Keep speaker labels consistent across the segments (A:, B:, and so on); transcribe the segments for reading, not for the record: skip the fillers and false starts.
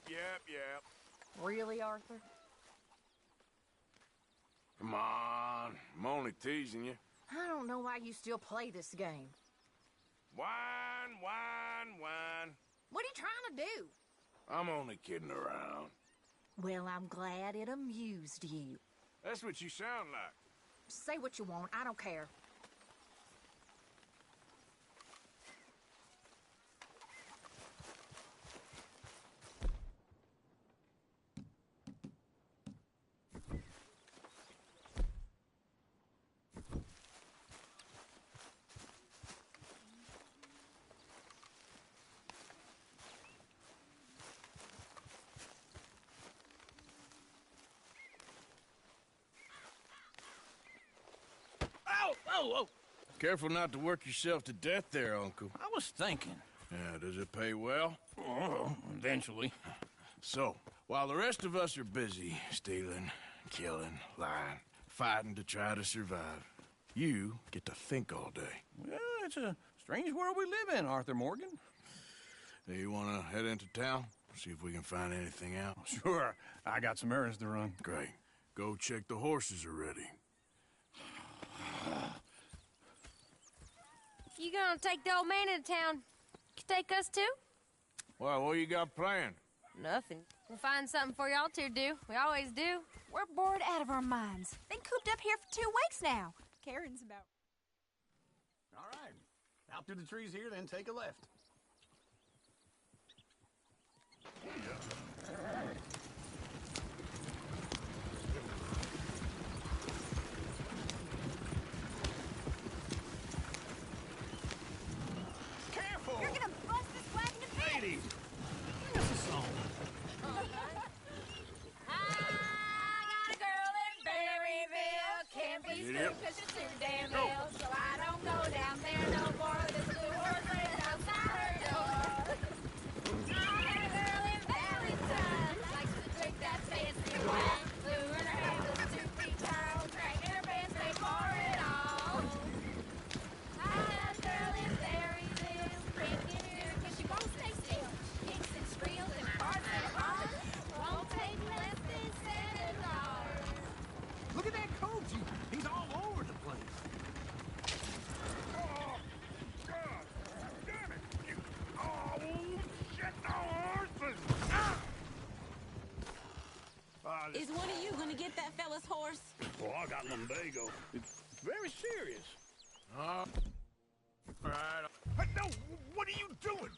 A: Yep.
B: Really, Arthur?
A: Come on, I'm only teasing you.
B: I don't know why you still play this game.
A: Wine.
B: What are you trying to do?
A: I'm only kidding around.
B: Well, I'm glad it amused you.
A: That's what you sound like.
B: Say what you want, I don't care.
C: Oh!
A: Careful not to work yourself to death there, Uncle.
C: I was thinking.
A: Yeah, does it pay well?
C: Oh, eventually.
A: So, while the rest of us are busy stealing, killing, lying, fighting to try to survive, you get to think all day.
C: Well, it's a strange world we live in, Arthur Morgan.
A: Hey, you want to head into town? See if we can find anything out?
C: Sure. I got some errands to run.
A: Great. Go check the horses are ready.
D: You gonna take the old man into town? You take us too?
A: Well, what you got planned?
D: Nothing. We'll find something for y'all to do. We always do.
E: We're bored out of our minds. Been cooped up here for 2 weeks now. Karen's about...
C: All right. Out through the trees here, then take a left. Careful!
E: You're gonna bust this wagon to bits!
C: Ladies! Sing us a song.
D: I got a girl in Berryville. Can't be scooped because she's too damn ill. So I don't go down there no more. This blue horse lives outside her door. I had a girl in Valentine. Likes to drink that fancy wine. Blue in her hair was 2 feet tall. Dragging her pants made for it all. I had a girl in Berryville. Can't get her because she won't stay still. Kicks and squeals and barks and hollers. Won't take less than $7.
C: Look at that coach. He's all over the place.
A: Oh, God! Damn it! You... Oh, shit! Horses!
F: Is one of you gonna get that fella's horse?
C: Well, I got lumbago. It's very serious.
A: All right. No! What are you doing?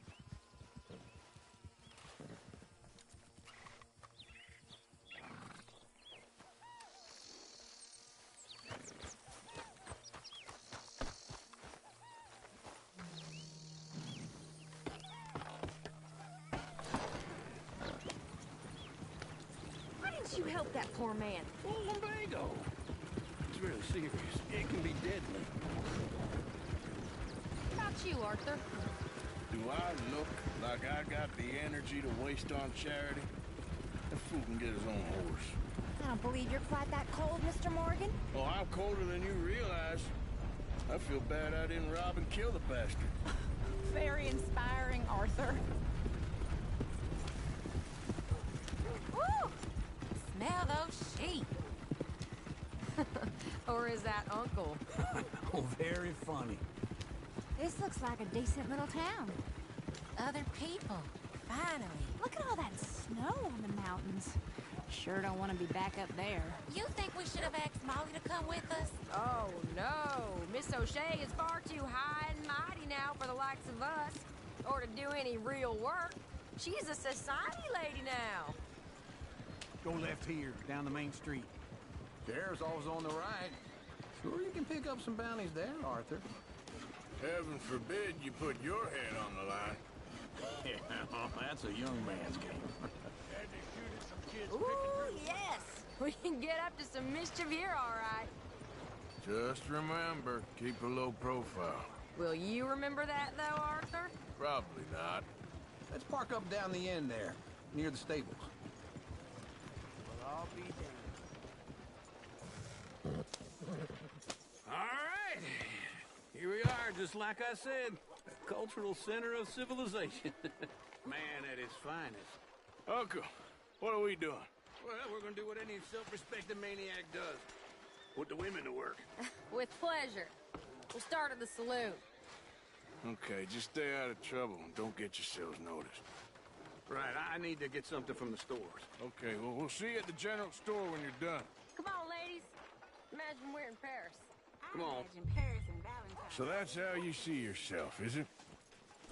E: Why didn't you help that poor man?
C: Well, lumbago. It's really serious. It can be deadly.
B: What about you, Arthur?
A: Do I look like I got the energy to waste on charity? That fool can get his own horse.
E: I don't believe you're quite that cold, Mr. Morgan.
A: Oh, I'm colder than you realize. I feel bad I didn't rob and kill the bastard.
E: Very inspiring, Arthur.
D: Woo! Smell those sheep.
B: Or is that Uncle?
C: Oh, very funny.
E: This looks like a decent little town.
D: Other people. Finally.
E: Look at all that snow on the mountains. Sure don't want to be back up there.
D: You think we should have asked Molly to come with us?
B: Oh, no. Miss O'Shea is far too high and mighty now for the likes of us. Or to do any real work. She's a society lady now.
C: Go left here, down the main street. There's always on the right. Sure you can pick up some bounties there, Arthur.
A: Heaven forbid you put your head on the line.
C: Yeah, that's a young man's game.
B: Ooh, yes. We can get up to some mischief here, all right.
A: Just remember, keep a low profile.
B: Will you remember that, though, Arthur?
A: Probably not.
C: Let's park up down the end there, near the stables.
B: Well, I'll be damned.
G: All right. Here we are, just like I said. The cultural center of civilization. Man at its finest.
A: Uncle, what are we doing?
G: Well, we're gonna do what any self-respecting maniac does. Put the women to work.
B: With pleasure. We'll start at the saloon.
A: Okay, just stay out of trouble and don't get yourselves noticed.
G: Right, I need to get something from the stores.
A: Okay, well, we'll see you at the general store when you're done.
B: Come on, ladies. Imagine we're in Paris.
G: Come on.
F: Imagine Paris and Valentine.
A: So that's how you see yourself, is it?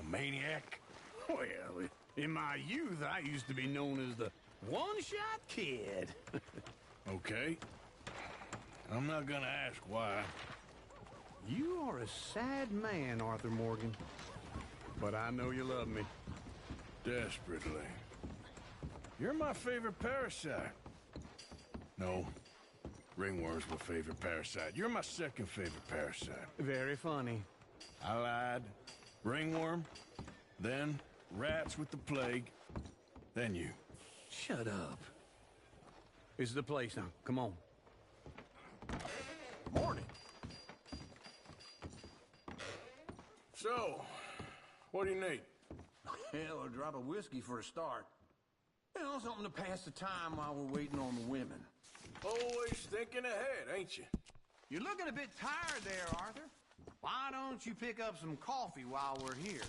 A: A maniac?
C: Well, in my youth, I used to be known as the one-shot kid.
A: Okay. I'm not gonna ask why.
C: You are a sad man, Arthur Morgan. But I know you love me.
A: Desperately. You're my favorite parasite. No. Ringworm's my favorite parasite. You're my second favorite parasite.
C: Very funny.
A: I lied. Ringworm. Then rats with the plague. Then you.
C: Shut up. This is the place now. Come on.
A: Morning. So, what do you need?
C: Hell, a drop of whiskey for a start. You know, something to pass the time while we're waiting on the women.
A: Always thinking ahead, ain't you?
C: You're looking a bit tired there, Arthur. Why don't you pick up some coffee while we're here?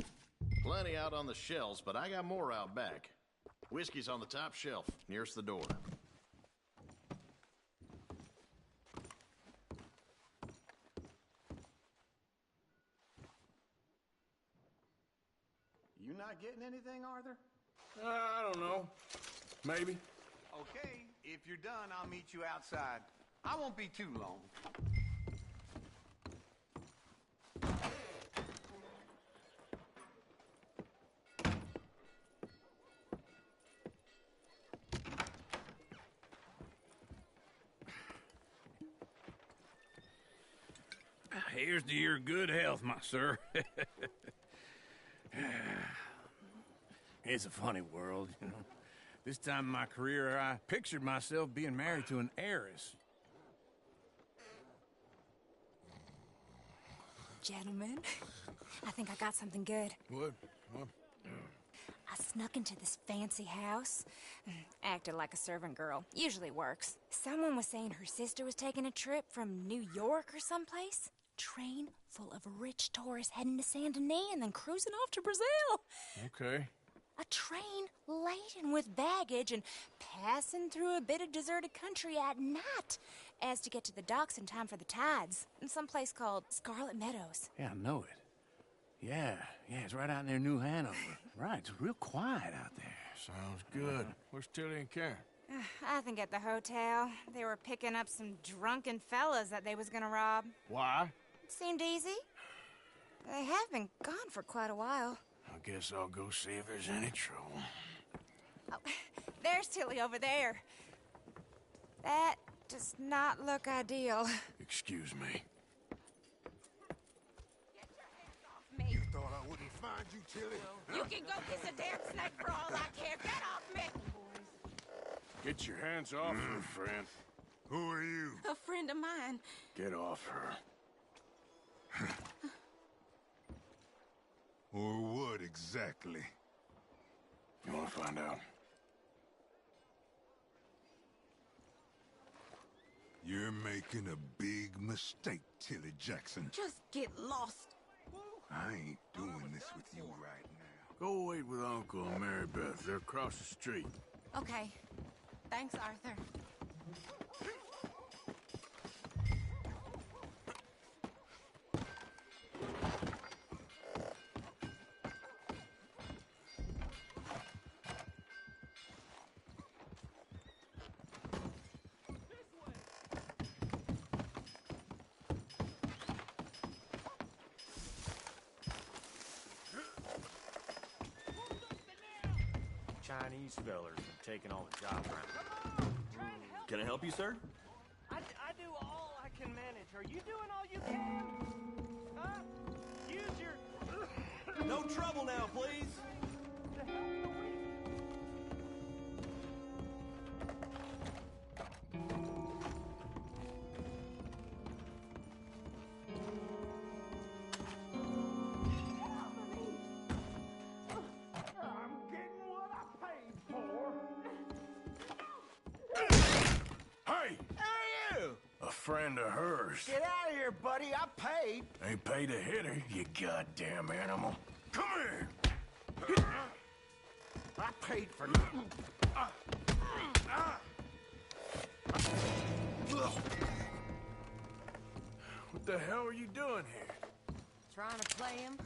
H: Plenty out on the shelves, but I got more out back. Whiskey's on the top shelf, nearest the door.
C: You not getting anything, Arthur?
A: I don't know. Maybe.
C: Okay, if you're done, I'll meet you outside. I won't be too long.
G: Here's to your good health, my sir. It's a funny world, you know. This time in my career, I pictured myself being married to an heiress.
E: Gentlemen, I think I got something good.
A: What?
E: I snuck into this fancy house. Acted like a servant girl. Usually works. Someone was saying her sister was taking a trip from New York or someplace. Train full of rich tourists heading to Saint Denis and then cruising off to Brazil.
A: Okay.
E: A train laden with baggage and passing through a bit of deserted country at night as to get to the docks in time for the tides in some place called Scarlet Meadows.
G: Yeah, I know it. Yeah, it's right out near New Hanover. Right, it's real quiet out there.
A: Sounds good. Where's Tilly and Karen?
E: I think at the hotel. They were picking up some drunken fellas that they was gonna rob.
A: Why?
E: Seemed easy. They have been gone for quite a while.
A: I guess I'll go see if there's any trouble.
E: Oh, there's Tilly over there. That does not look ideal.
A: Excuse me.
E: Get your hands off me.
I: Thought I wouldn't find you, Tilly?
F: You can go kiss a damn snake for all I care. Get off me!
A: Get your hands off her, friend.
I: Who are you?
F: A friend of mine.
A: Get off her.
I: Or what exactly?
A: You want to find out?
I: You're making a big mistake, Tilly Jackson.
F: Just get lost.
I: I ain't doing this with you right now.
A: Go wait with Uncle and Mary Beth. They're across the street.
F: Okay. Thanks, Arthur.
J: Chinese fellers and taking all the job around. Can I help you, sir?
K: I do all I can manage. Are you doing all you can? Huh? Use your...
J: No trouble now, please.
K: to help the weak. I'm getting what I paid for.
A: friend of hers.
K: Get out of here, buddy. I paid.
A: Ain't paid to hit her, you goddamn animal. Come here!
K: I paid for nothing.
A: What the hell are you doing here?
B: Trying to play him?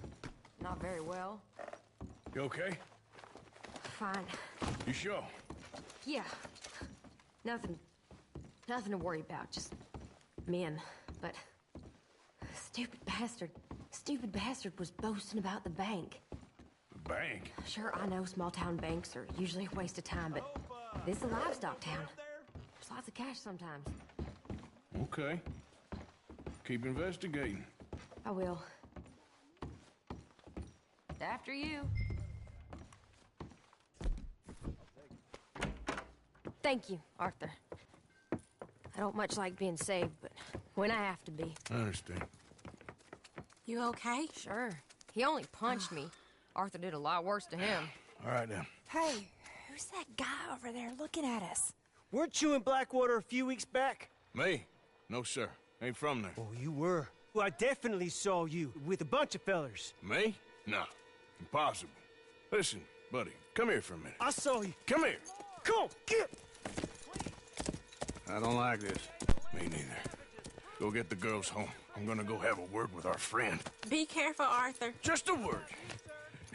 B: Not very well.
A: You okay?
B: Fine.
A: You sure?
B: Yeah. Nothing to worry about. Just men. But stupid bastard was boasting about the bank.
A: The bank?
B: Sure, I know small town banks are usually a waste of time, but this is a livestock town. There's lots of cash sometimes.
A: Okay. Keep investigating.
B: I will. After you. Thank you, Arthur. I don't much like being saved, but when I have to be.
A: I understand.
E: You okay?
B: Sure. He only punched me. Arthur did a lot worse to him.
A: All right, then.
E: Hey, who's that guy over there looking at us?
K: Weren't you in Blackwater a few weeks back?
A: Me? No, sir. Ain't from there.
K: Oh, you were. Well, I definitely saw you with a bunch of fellers.
A: Me? No. Impossible. Listen, buddy, come here for a minute.
K: I saw you.
A: Come here.
K: Come on, get!
A: I don't like this. Me neither. Go get the girls home. I'm gonna go have a word with our friend.
F: Be careful, Arthur.
A: Just a word.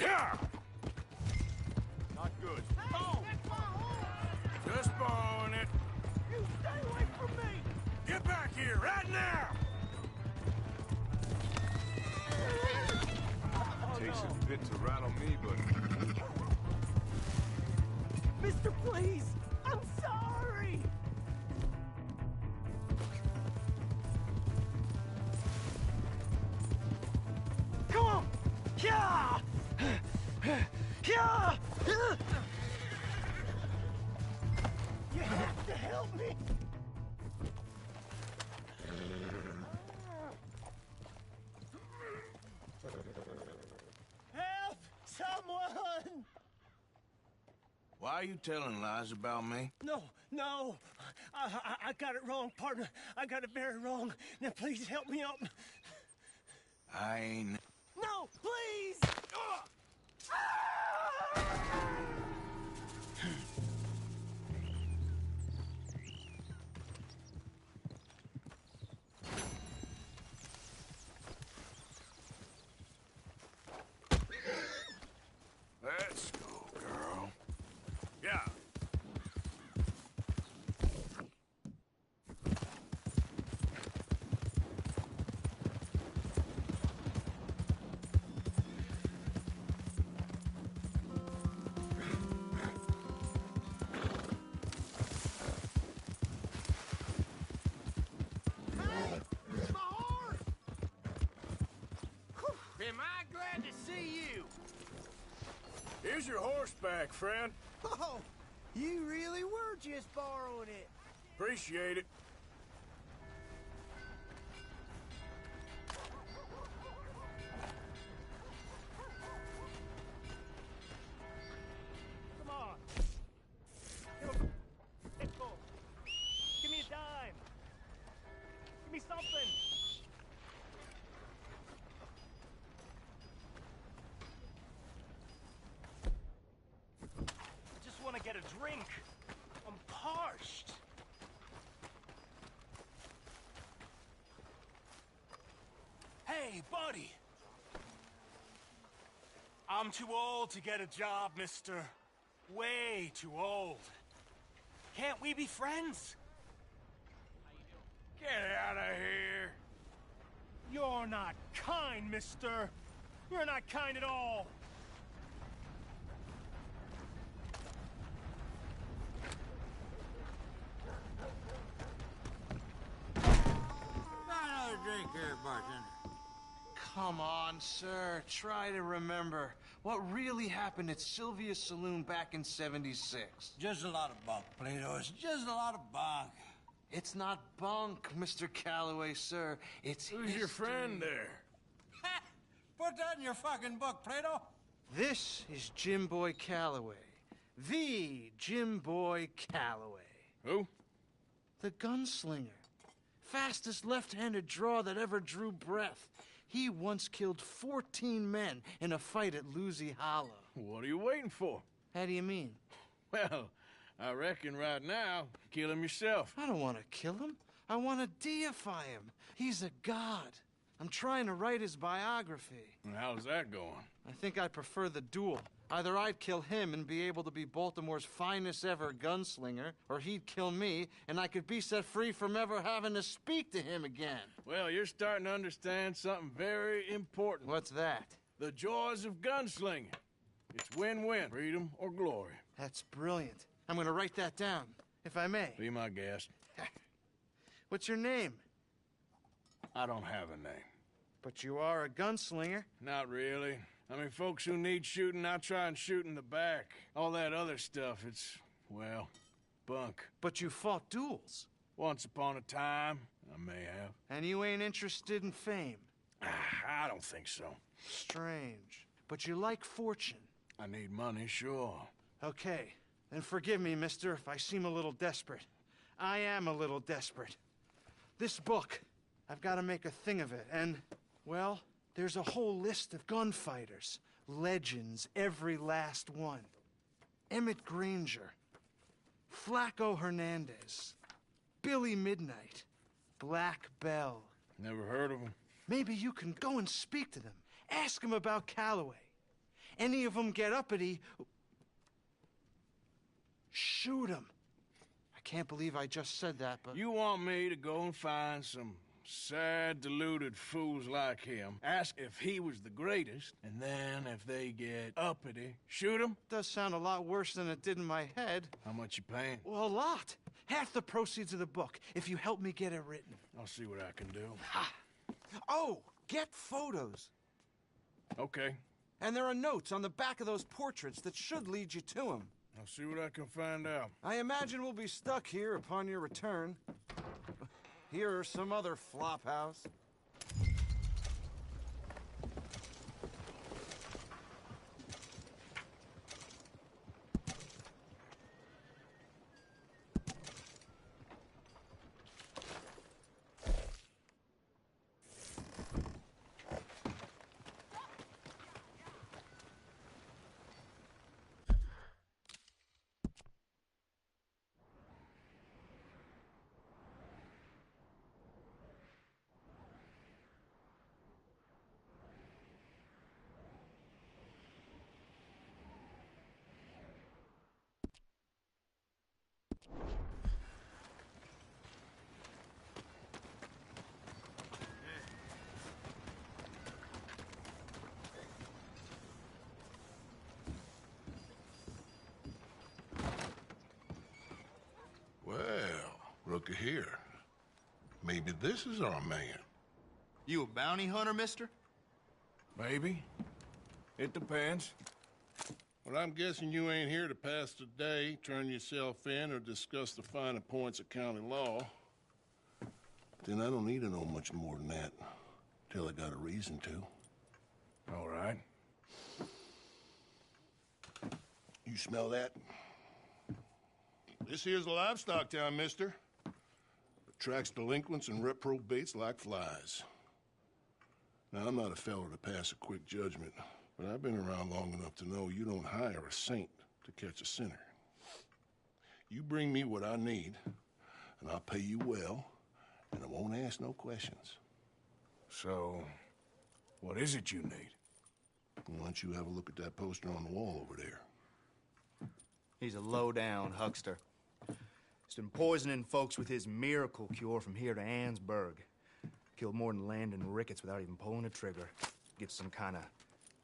A: Yeah!
J: Not good.
A: Just borrowing it.
K: You stay away from me!
A: Get back here, right now!
I: Takes a bit to rattle me, but
K: Mister, please! I'm sorry! Come on! Yeah! Yeah! You have to help me! Help! Someone!
A: Why are you telling lies about me?
K: No. I got it wrong, partner. I got it very wrong. Now, please help me up.
A: I ain't...
K: No, please!
A: Let's go, girl. Yeah.
G: Am I glad to see you?
A: Here's your horseback, friend.
K: Oh, you really were just borrowing it.
A: Appreciate it.
K: Come on. Give me a dime. Give me something. I just want to get a drink. I'm parched. Hey, buddy. I'm too old to get a job, mister. Way too old. Can't we be friends?
A: Get out of here.
K: You're not kind, mister. You're not kind at all.
G: Another drink here, bartender.
L: Come on, sir. Try to remember what really happened at Sylvia's Saloon back in '76.
G: Just a lot of bunk, Plato. It's just a lot of bunk.
L: It's not bunk, Mr. Calloway, sir. It's
A: Who's your friend there?
G: Ha! Put that in your fucking book, Plato.
L: This is Jim Boy Calloway. The Jim Boy Calloway.
A: Who?
L: The gunslinger. Fastest left-handed draw that ever drew breath. He once killed 14 men in a fight at Lucy Hollow.
A: What are you waiting for?
L: How do you mean?
A: Well, I reckon right now, kill him yourself.
L: I don't want to kill him. I want to deify him. He's a god. I'm trying to write his biography.
A: And how's that going?
L: I think I prefer the duel. Either I'd kill him and be able to be Baltimore's finest ever gunslinger, or he'd kill me and I could be set free from ever having to speak to him again.
A: Well, you're starting to understand something very important.
L: What's that?
A: The joys of gunslinging. It's win-win, freedom or glory.
L: That's brilliant. I'm going to write that down, if I may.
A: Be my guest.
L: What's your name?
A: I don't have a name.
L: But you are a gunslinger.
A: Not really. I mean, folks who need shooting, I try and shoot in the back. All that other stuff, it's, well, bunk.
L: But you fought duels.
A: Once upon a time, I may have.
L: And you ain't interested in fame.
A: I don't think so.
L: Strange. But you like fortune.
A: I need money, sure.
L: Okay. Then forgive me, mister, if I seem a little desperate. I am a little desperate. This book, I've got to make a thing of it, and, well, there's a whole list of gunfighters. Legends, every last one. Emmett Granger, Flaco Hernandez, Billy Midnight, Black Bell.
A: Never heard of them.
L: Maybe you can go and speak to them. Ask them about Calloway. Any of them get uppity, shoot them. I can't believe I just said that, but...
A: You want me to go and find some sad, deluded fools like him, ask if he was the greatest, and then if they get uppity, shoot him?
L: Does sound a lot worse than it did in my head.
A: How much you paying?
L: Well, a lot. Half the proceeds of the book, if you help me get it written.
A: I'll see what I can do.
L: Ha! Oh, get photos.
A: Okay.
L: And there are notes on the back of those portraits that should lead you to him.
A: I'll see what I can find out.
L: I imagine we'll be stuck here upon your return. Here or some other flophouse.
I: Well, looky here. Maybe this is our man.
M: You a bounty hunter, mister?
A: Maybe. It depends.
I: Well, I'm guessing you ain't here to pass the day, turn yourself in, or discuss the finer points of county law. Then I don't need to know much more than that, till I got a reason to.
A: All right.
I: You smell that? This here's a livestock town, mister. Attracts delinquents and reprobates like flies. Now, I'm not a fellow to pass a quick judgment, but I've been around long enough to know you don't hire a saint to catch a sinner. You bring me what I need, and I'll pay you well, and I won't ask no questions.
A: So, what is it you need?
I: Why don't you have a look at that poster on the wall over there?
M: He's a low-down huckster. He's been poisoning folks with his miracle cure from here to Annesburg. Killed more than Landon Ricketts without even pulling a trigger. Gets some kind of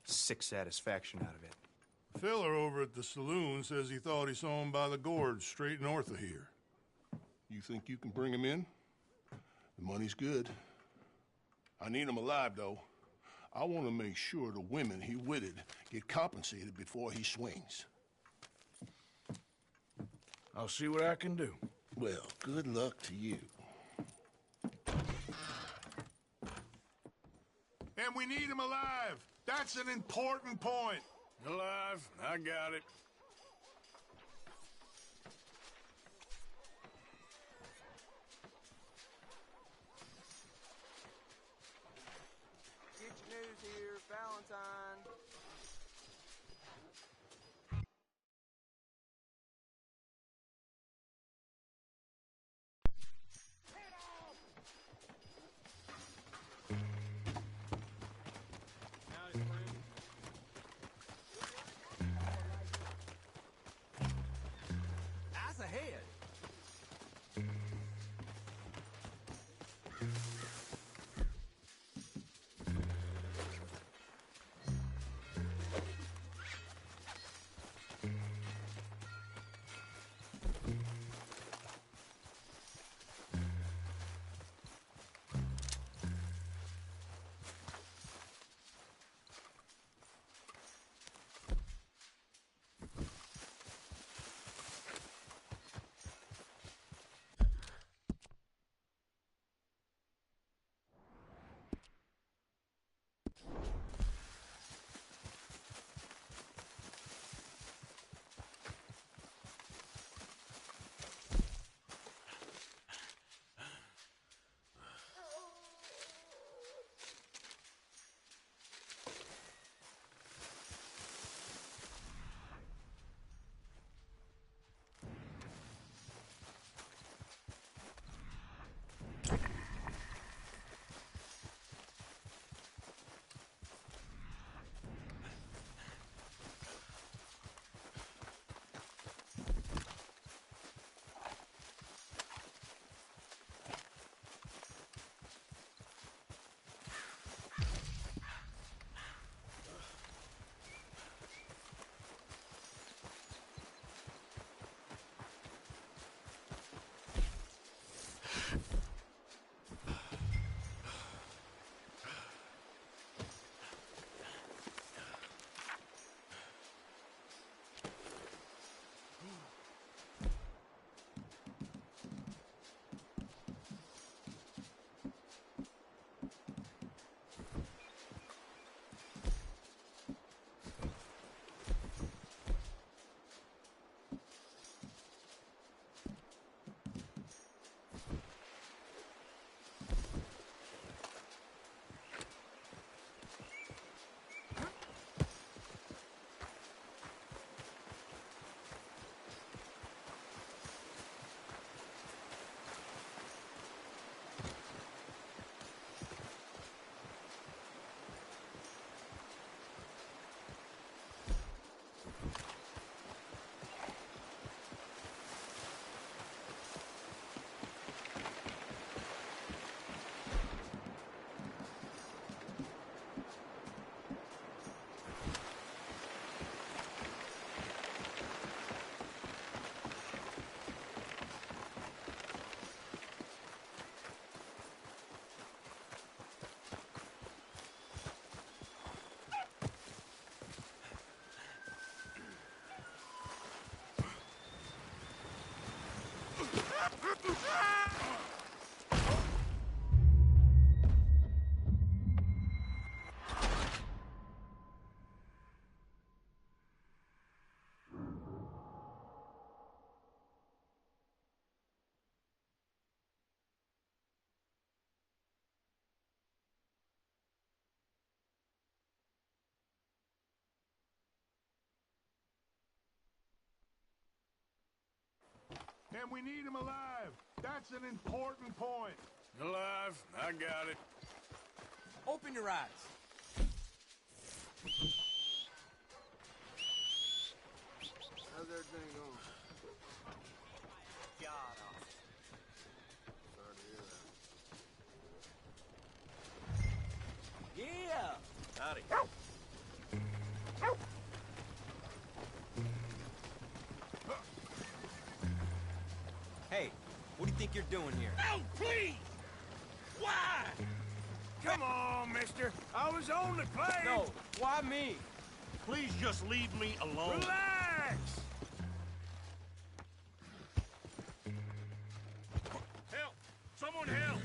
M: sick satisfaction out of it.
I: The fella over at the saloon says he thought he saw him by the gorge straight north of here. You think you can bring him in? The money's good. I need him alive, though. I want to make sure the women he witted get compensated before he swings.
A: I'll see what I can do.
I: Well, good luck to you. And we need him alive. That's an important point.
A: Alive, I got it.
K: Valentine.
G: Eyes ahead.
I: And we need him alive. That's an important point.
A: Alive, I got it.
G: Open your eyes.
C: How's everything going?
K: God off.
C: Sorry to hear that.
K: Yeah. Howdy. Hey, what do you think you're doing here?
A: No, please! Why? Come on, mister. I was on the claim.
K: No, why me?
J: Please just leave me alone.
A: Relax!
J: Help! Someone help!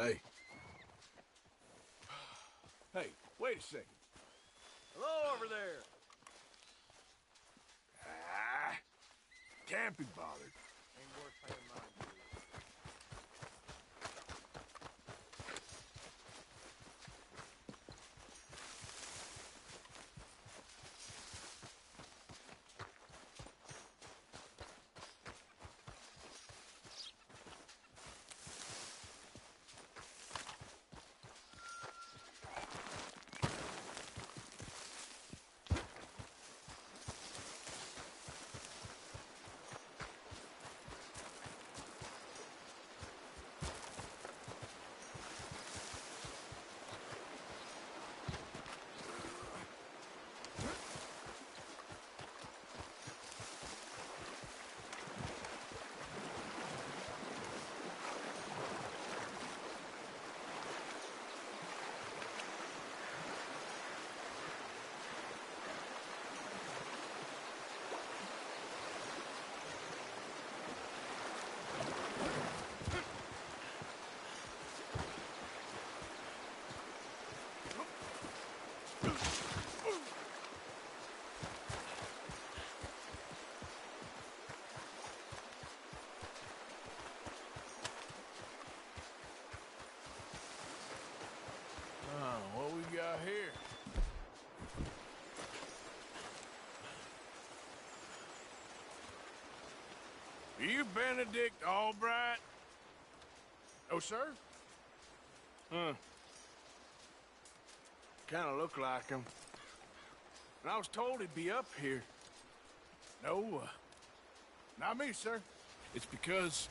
A: Hey. Hey, wait a second.
K: Hello over there.
A: Can't be bothered.
K: Ain't worth paying mind to.
A: What we got here? Are you Benedict Albright?
G: Oh, sir?
A: Huh. Kind of look like him. And I was told he'd be up here.
G: No, not me, sir.
A: It's because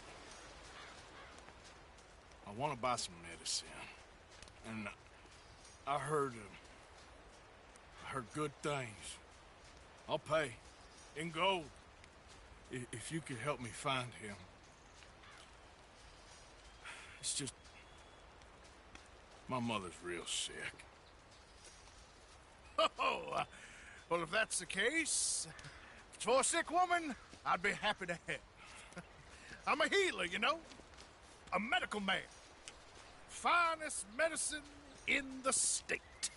A: I want to buy some medicine. And I heard good things. I'll pay in gold if you could help me find him. It's just my mother's real sick.
G: Oh, well, if that's the case, for a sick woman, I'd be happy to help. I'm a healer, you know, a medical man. Finest medicine in the state.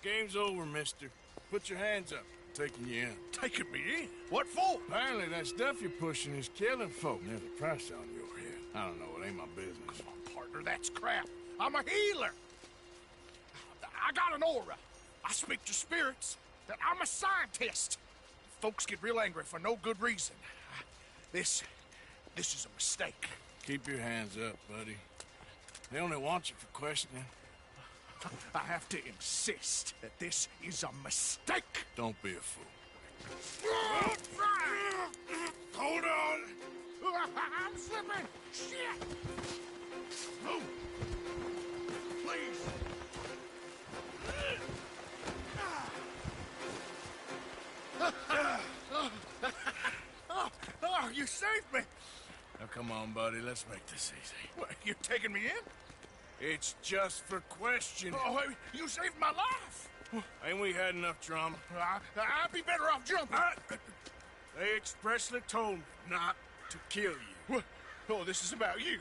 A: Game's over, mister. Put your hands up. I'm taking you in.
G: Taking me in? What for?
A: Apparently that stuff you're pushing is killing folk. There's a price on your head. I don't know. It ain't my business.
G: Come on, partner. That's crap. I'm a healer. I got an aura. I speak to spirits. I'm a scientist. Folks get real angry for no good reason. This is a mistake.
A: Keep your hands up, buddy. They only want you for questioning.
G: I have to insist that this is a mistake.
A: Don't be a fool.
G: Hold on. I'm slipping. Shit. Move. Please. Oh, you saved me.
A: Now, come on, buddy. Let's make this easy.
G: What, you're taking me in?
A: It's just for questioning.
G: Oh, you saved my life.
A: Ain't we had enough drama?
G: I'd be better off jumping.
A: They expressly told me not to kill you.
G: Oh, this is about you.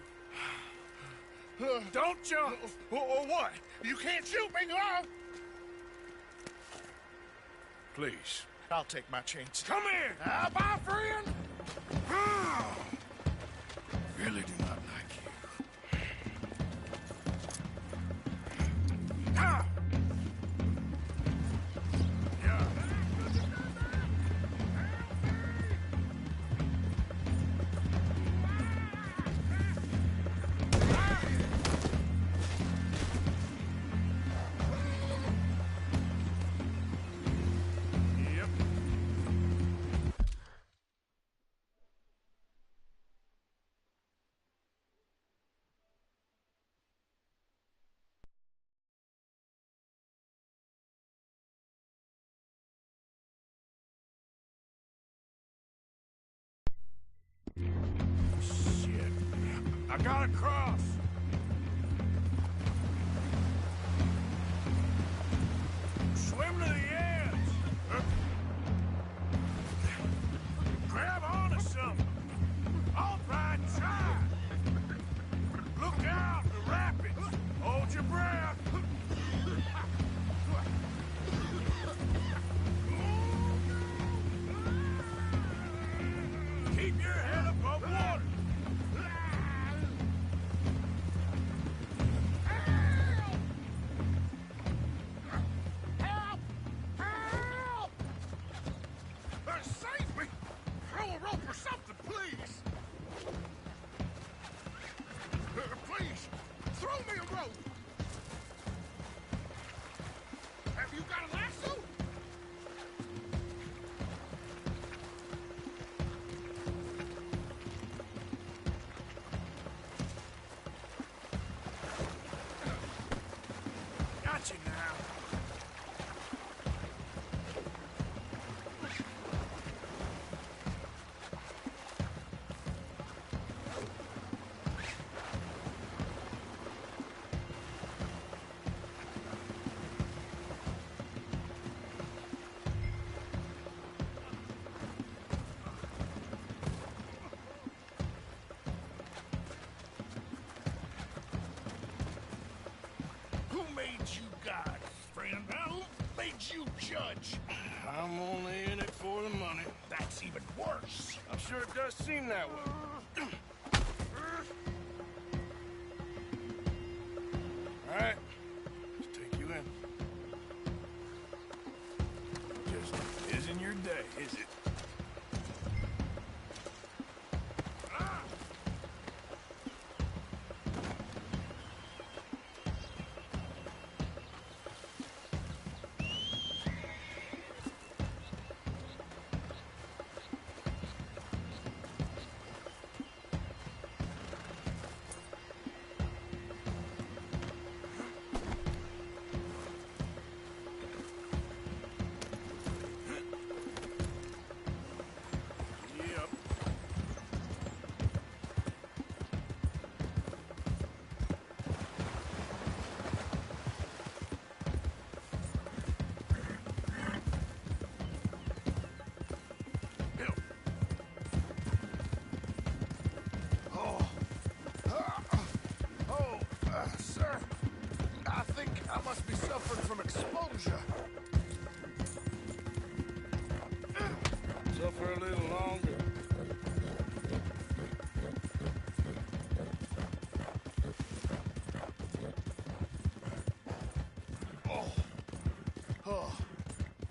A: Don't jump.
G: Or what? You can't shoot me,
A: Please.
G: I'll take my chance.
A: Come here.
G: Bye, friend.
A: Really do not like you. Shit. I gotta cross. Swim to the edge. Grab onto something.
G: got you now. Who made you God, friend? Who made you judge?
A: I'm only in it for the money.
G: That's even worse.
A: I'm sure it does seem that way. All right, let's take you in. Just isn't your day, is it? Yep.
G: Sir, I think I must be suffering from exposure.
A: Suffer a little longer.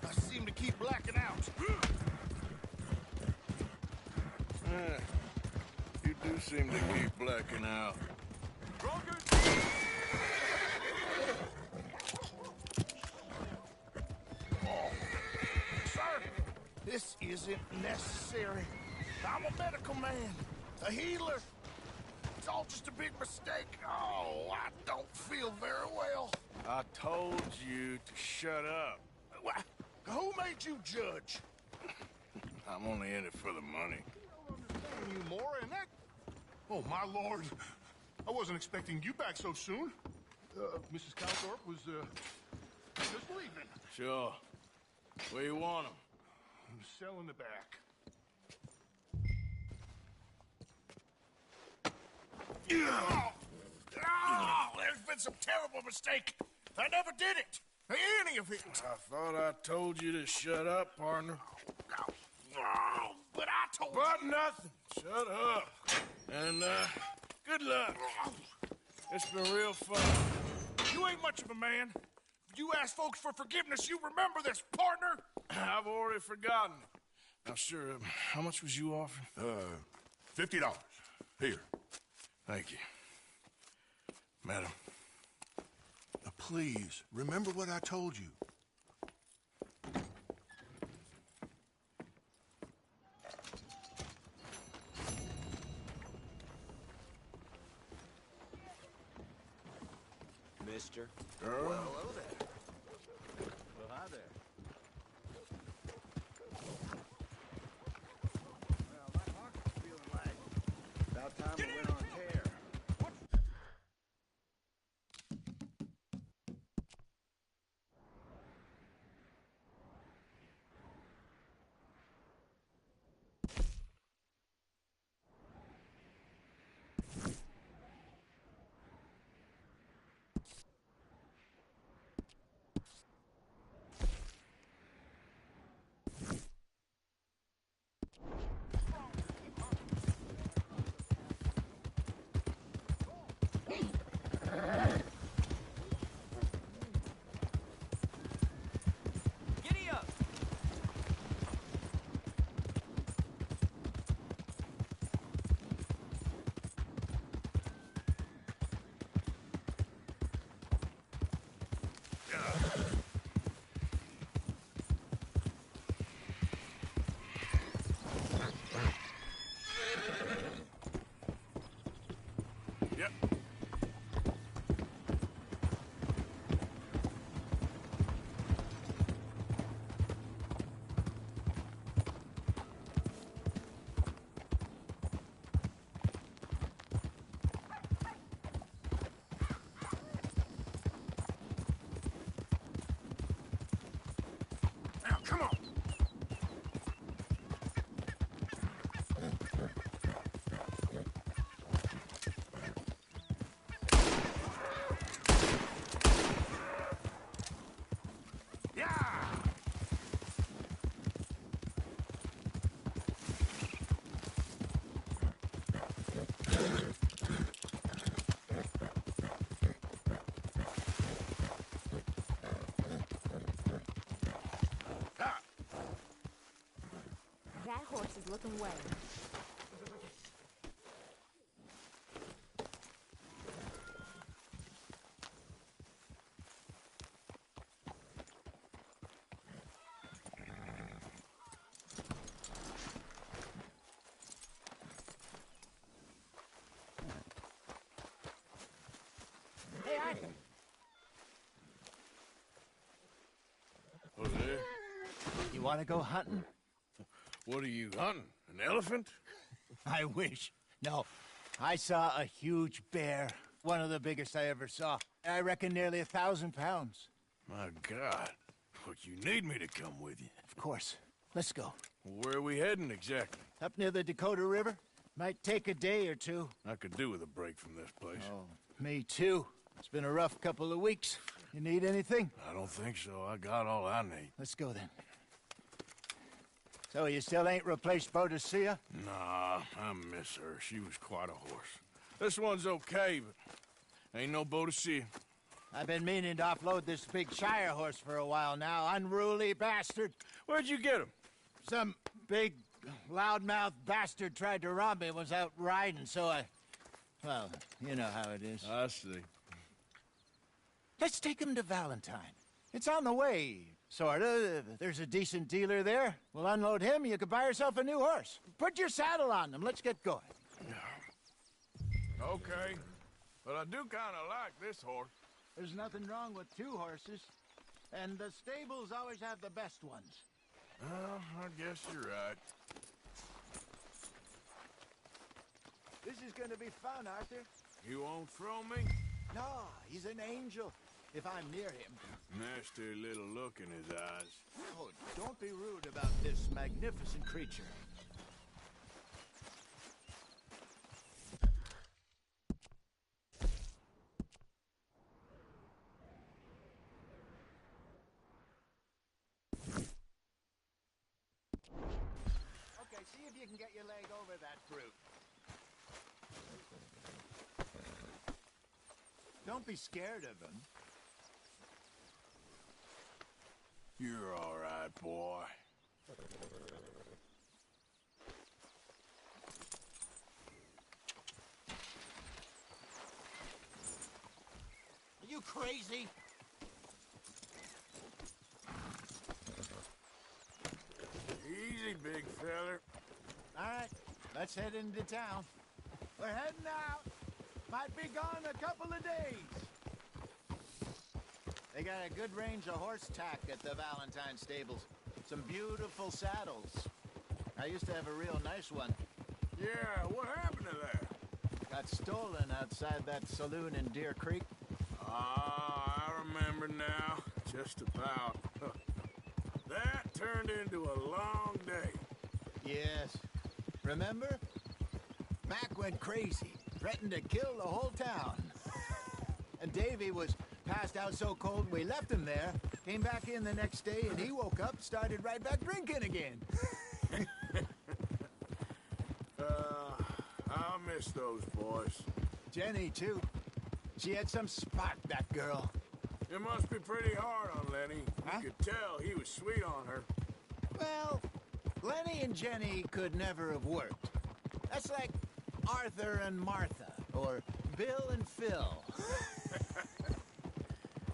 G: I seem to keep blacking out.
A: Yeah, you do seem to keep blacking out.
G: Sir, this isn't necessary. I'm a medical man, a healer. It's all just a big mistake. Oh, I don't feel very well.
A: I told you to shut up.
G: Who made you judge?
A: I'm only in it for the money.
I: You more in that? Oh, my lord. I wasn't expecting you back so soon. Mrs. Calthorpe was, just leaving.
A: Sure. Where you want him?
I: Cell in the back.
G: There's been some terrible mistake. I never did it. Any of it.
A: I thought I told you to shut up, partner.
G: But I told
A: But
G: you.
A: nothing. Shut up. And, good luck. It's been real fun.
G: You ain't much of a man. If you ask folks for forgiveness, you remember this, partner.
A: I've already forgotten it. Now, sure, how much was you offering?
I: $50. Here.
A: Thank you. Madam.
I: Now, please, remember what I told you.
J: Mister.
A: Girl.
J: Well, hello there. Well, hi there.
C: Well, my pocket's feeling like about time we went on a tear.
G: Come on.
E: That horse is looking well.
K: Hey, Arthur.
A: Oh, there?
N: You want to go hunting?
A: What are you hunting? An elephant?
N: I wish. No. I saw a huge bear. One of the biggest I ever saw. I reckon nearly 1,000 pounds.
A: My God. Look, you need me to come with you.
N: Of course. Let's go.
A: Where are we heading exactly?
N: Up near the Dakota River. Might take a day or two.
A: I could do with a break from this place.
N: Oh, me too. It's been a rough couple of weeks. You need anything?
A: I don't think so. I got all I need.
N: Let's go then. So you still ain't replaced Boadicea?
A: Nah, I miss her. She was quite a horse. This one's okay, but ain't no Boadicea.
N: I've been meaning to offload this big Shire horse for a while now. Unruly bastard.
A: Where'd you get him?
N: Some big, loudmouth bastard tried to rob me, was out riding, so I... Well, you know how it is.
A: I see.
N: Let's take him to Valentine. It's on the way, sorta. There's a decent dealer there. We'll unload him, you can buy yourself a new horse. Put your saddle on them, let's get going.
A: Okay, but I do kind of like this horse.
N: There's nothing wrong with two horses, and the stables always have the best ones.
A: Well, I guess you're right.
N: This is gonna be fun, Arthur.
A: You won't throw me?
N: No, he's an angel, if I'm near him.
A: Nasty little look in his eyes.
N: Oh, don't be rude about this magnificent creature. Okay, see if you can get your leg over that brute. Don't be scared of him.
A: You're all right, boy.
N: Are you crazy?
A: Easy, big feller.
N: All right, let's head into town. We're heading out. Might be gone a couple of days. They got a good range of horse tack at the Valentine stables. Some beautiful saddles. I used to have a real nice one.
A: Yeah, what happened to that?
N: Got stolen outside that saloon in Deer Creek.
A: Ah, I remember now. Just about. That turned into a long day.
N: Yes. Remember? Mac went crazy. Threatened to kill the whole town. And Davy was passed out so cold we left him there. Came back in the next day and he woke up, started right back drinking again.
A: I miss those boys.
N: Jenny, too. She had some spark, that girl.
A: It must be pretty hard on Lenny.
N: Huh?
A: You could tell he was sweet on her.
N: Well, Lenny and Jenny could never have worked. That's like Arthur and Martha, or Bill and Phil.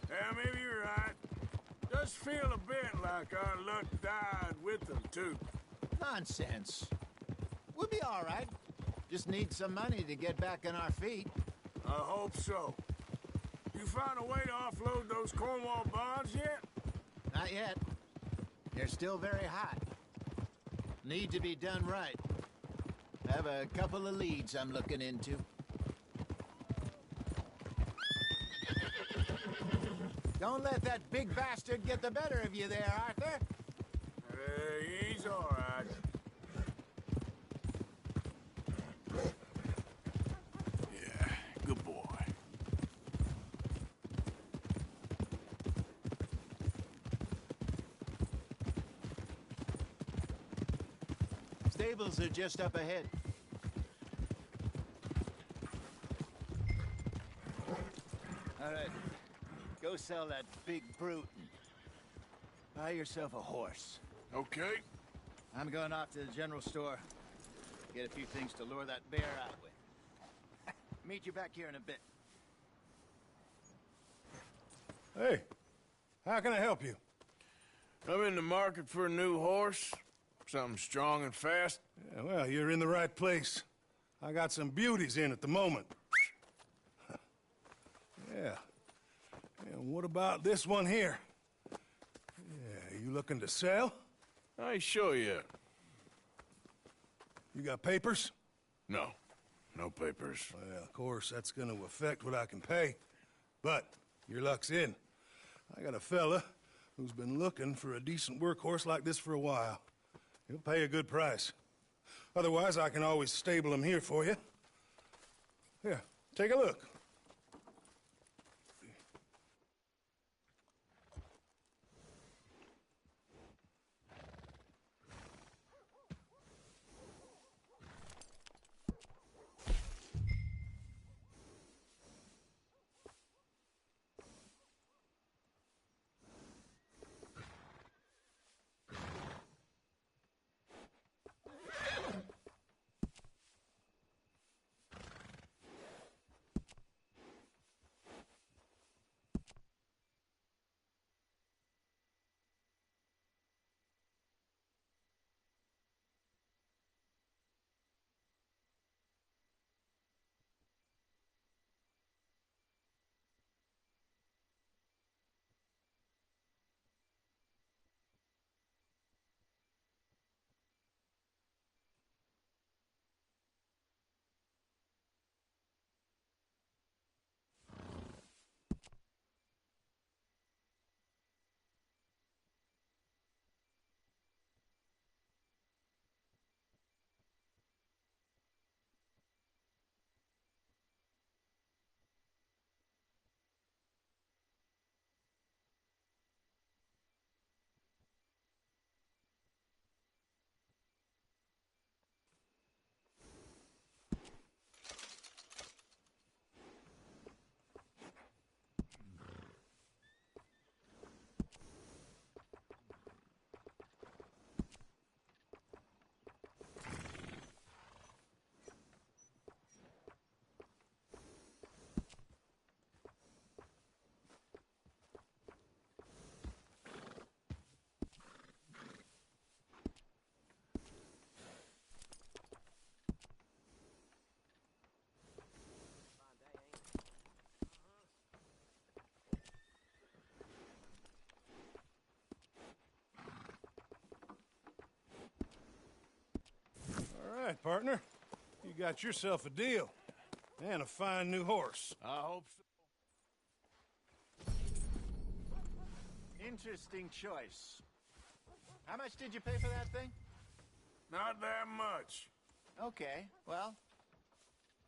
A: Yeah, maybe you're right. Does feel a bit like our luck died with them, too.
N: Nonsense. We'll be all right. Just need some money to get back on our feet.
A: I hope so. You find a way to offload those Cornwall bonds yet?
N: Not yet. They're still very hot. Need to be done right. I have a couple of leads I'm looking into. Don't let that big bastard get the better of you there, Arthur.
A: He's all right. Yeah, good boy.
N: Stables are just up ahead. All right, go sell that big brute and buy yourself a horse.
A: Okay.
N: I'm going off to the general store. Get a few things to lure that bear out with. Meet you back here in a bit.
I: Hey, how can I help you?
A: I'm in the market for a new horse. Something strong and fast.
I: Yeah, well, you're in the right place. I got some beauties in at the moment. Yeah. And what about this one here? Yeah, you looking to sell?
A: I ain't sure yet.
I: You got papers?
A: No. No papers.
I: Well, of course, that's gonna affect what I can pay. But your luck's in. I got a fella who's been looking for a decent workhorse like this for a while. He'll pay a good price. Otherwise, I can always stable him here for you. Here, take a look. All right, partner. You got yourself a deal. And a fine new horse.
A: I hope so.
N: Interesting choice. How much did you pay for that thing?
A: Not that much.
N: Okay, well,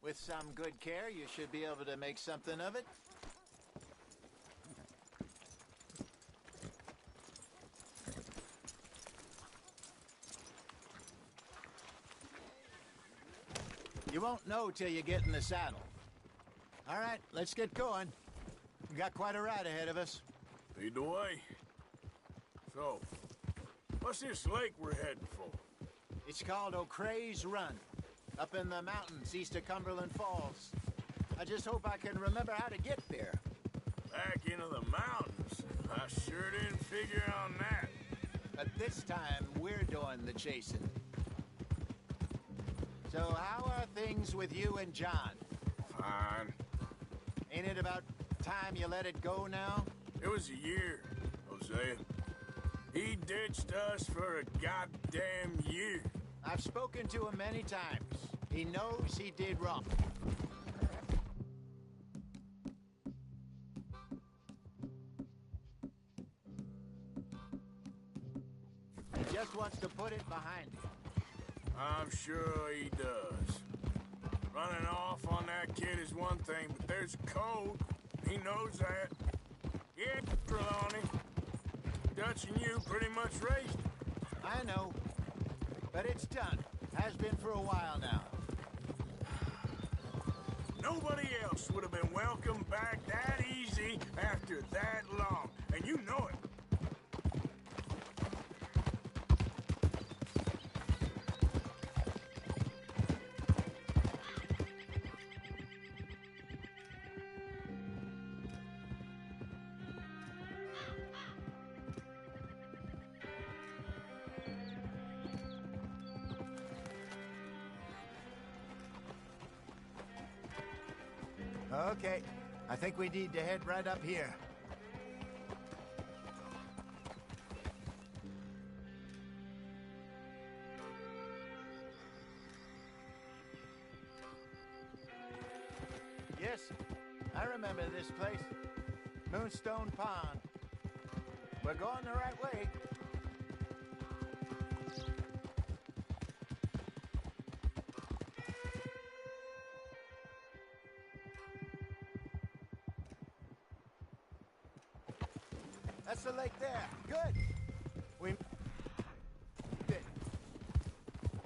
N: with some good care, you should be able to make something of it. You won't know till you get in the saddle. All right, let's get going. We got quite a ride ahead of us.
A: Lead the way. So, what's this lake we're heading for?
N: It's called O'Creagh's Run, up in the mountains east of Cumberland Falls. I just hope I can remember how to get there.
A: Back into the mountains? I sure didn't figure on that.
N: But this time, we're doing the chasing. So how are things with you and John?
A: Fine.
N: Ain't it about time you let it go now?
A: It was a year, Hosea. He ditched us for a goddamn year.
N: I've spoken to him many times. He knows he did wrong. just wants to put it behind him.
A: I'm sure he does. Running off on that kid is one thing, but there's a code. He knows that. Yeah, Trelawney. Dutch and you pretty much raised him.
N: I know. But it's done. Has been for a while now.
A: Nobody else would have been welcomed back that easy after that long. And you know it.
N: Okay, I think we need to head right up here. Yes, I remember this place. Moonstone Pond. We're going the right way. That's the lake there. Good. We...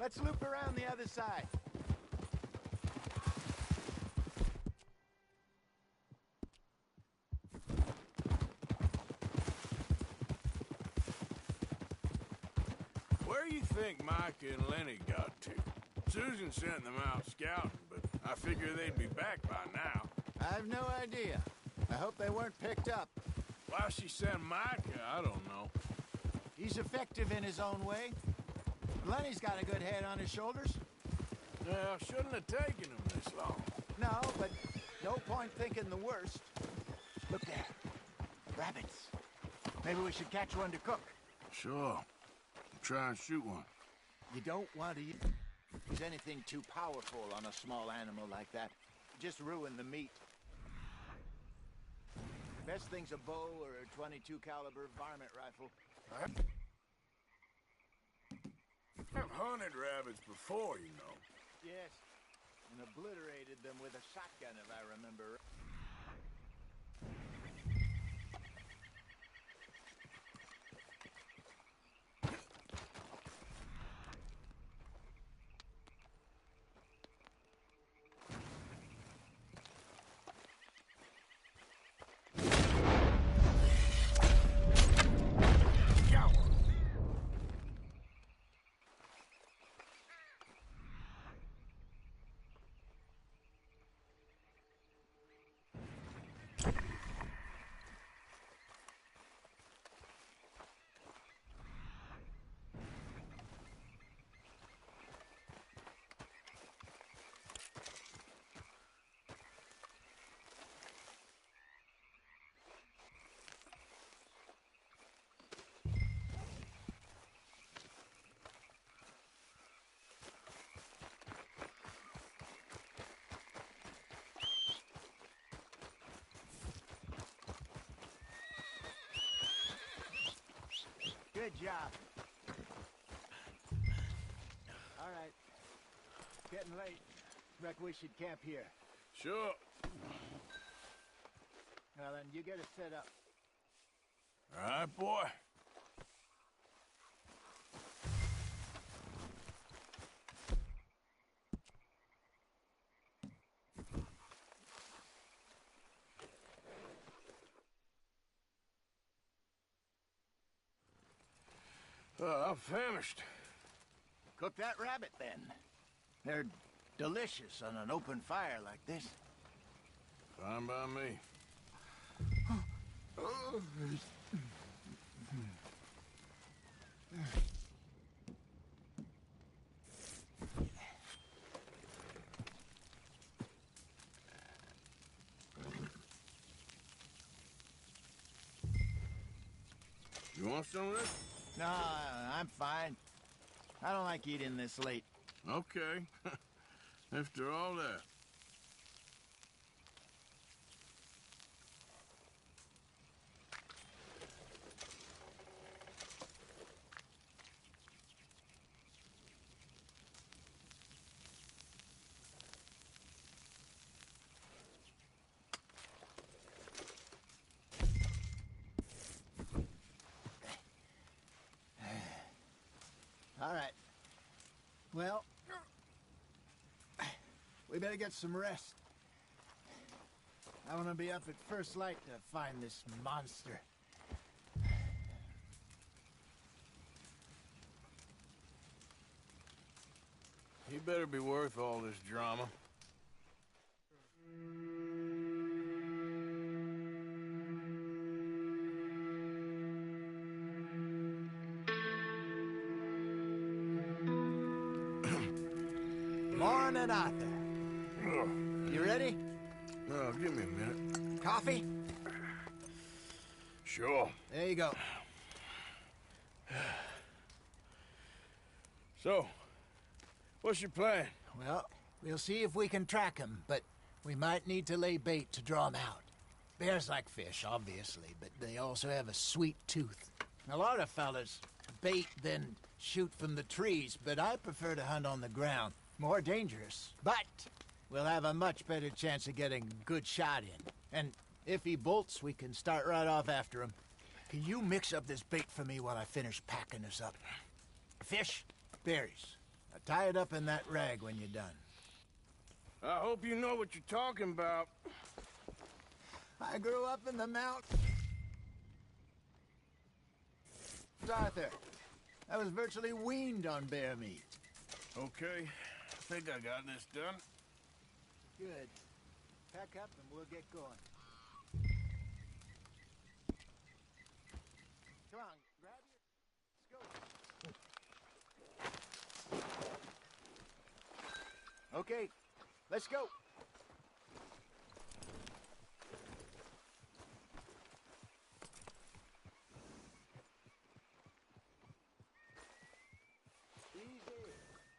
N: Let's loop around the other side.
A: Where you think Micah and Lenny got to? Susan sent them out scouting, but I figure they'd be back by now.
N: I have no idea. I hope they weren't picked up.
A: Why she sent Micah, I don't know.
N: He's effective in his own way. Lenny's got a good head on his shoulders.
A: Yeah, shouldn't have taken him this long.
N: No, but no point thinking the worst. Look there. Rabbits. Maybe we should catch one to cook.
A: Sure. Try and shoot one.
N: You don't want to use anything too powerful on a small animal like that. Just ruin the meat. Best thing's a bow or a .22 caliber varmint rifle.
A: I've hunted rabbits before, you know.
N: Yes, and obliterated them with a shotgun, if I remember. Good job. All right. Getting late. Reckon we should camp here.
A: Sure.
N: Well, then you get it set up.
A: All right, boy. I'm famished.
N: Cook that rabbit, then. They're delicious on an open fire like this.
A: Fine by me. You want some of this?
N: No, I'm fine. I don't like eating this late.
A: Okay. After all that.
N: Well, we better get some rest. I want to be up at first light to find this monster.
A: He better be worth all this drama.
N: Morning, Arthur. You ready?
A: Oh, give me a minute.
N: Coffee?
A: Sure.
N: There you go.
A: So, what's your plan?
N: Well, we'll see if we can track him, but we might need to lay bait to draw him out. Bears like fish, obviously, but they also have a sweet tooth. A lot of fellas bait, then shoot from the trees, but I prefer to hunt on the ground. More dangerous, but we'll have a much better chance of getting a good shot in. And if he bolts, we can start right off after him. Can you mix up this bait for me while I finish packing this up? Fish, berries. Now tie it up in that rag when you're done.
A: I hope you know what you're talking about.
N: I grew up in the mountains. Arthur, I was virtually weaned on bear meat.
A: Okay, I think I got this done.
N: Good. Pack up and we'll get going. Come on, grab your... Let's go. Okay, let's go.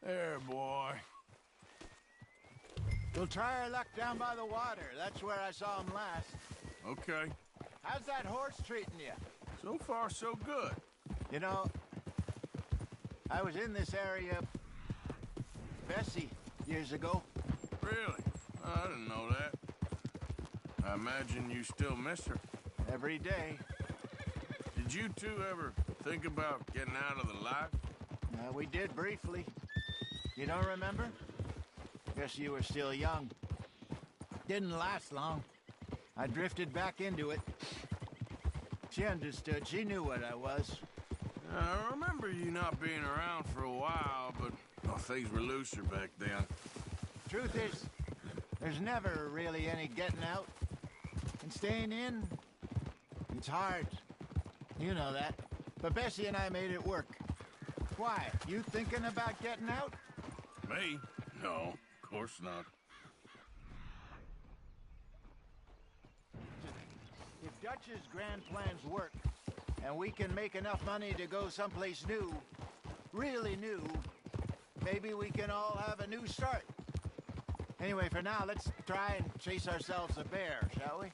A: There, boy.
N: We'll try our luck down by the water. That's where I saw him last.
A: Okay.
N: How's that horse treating you?
A: So far, so good.
N: You know, I was in this area, Bessie, years ago.
A: Really? I didn't know that. I imagine you still miss her.
N: Every day.
A: Did you two ever think about getting out of the life?
N: We did briefly. You don't remember? Guess you were still young. Didn't last long. I drifted back into it. She understood. She knew what I was.
A: I remember you not being around for a while, but things were looser back then.
N: Truth is, there's never really any getting out. And staying in, it's hard. You know that. But Bessie and I made it work. Why? You thinking about getting out?
A: Me? No, of course not.
N: If Dutch's grand plans work, and we can make enough money to go someplace new, really new, maybe we can all have a new start. Anyway, for now, let's try and chase ourselves a bear, shall we?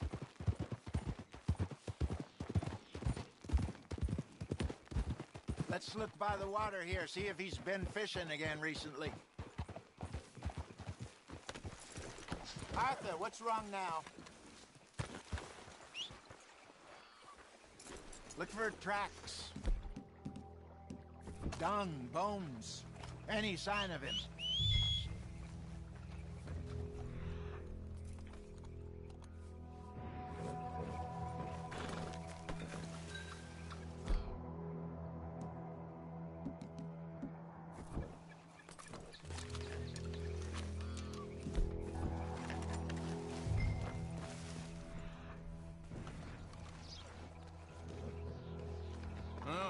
N: Let's look by the water here, see if he's been fishing again recently. Arthur, what's wrong now? Look for tracks. Dung, bones, any sign of him.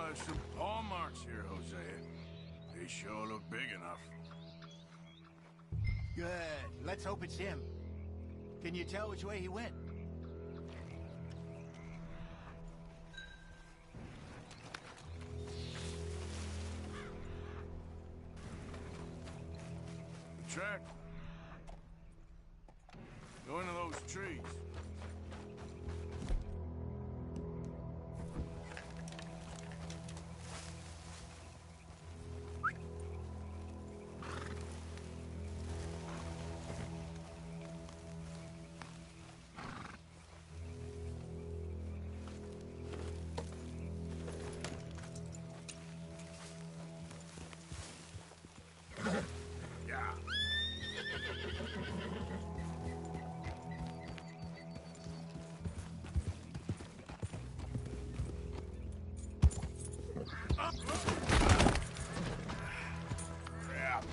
A: There's some paw marks here, Hosea. They sure look big enough.
N: Good. Let's hope it's him. Can you tell which way he went?
A: The track. Go into those trees. Crap.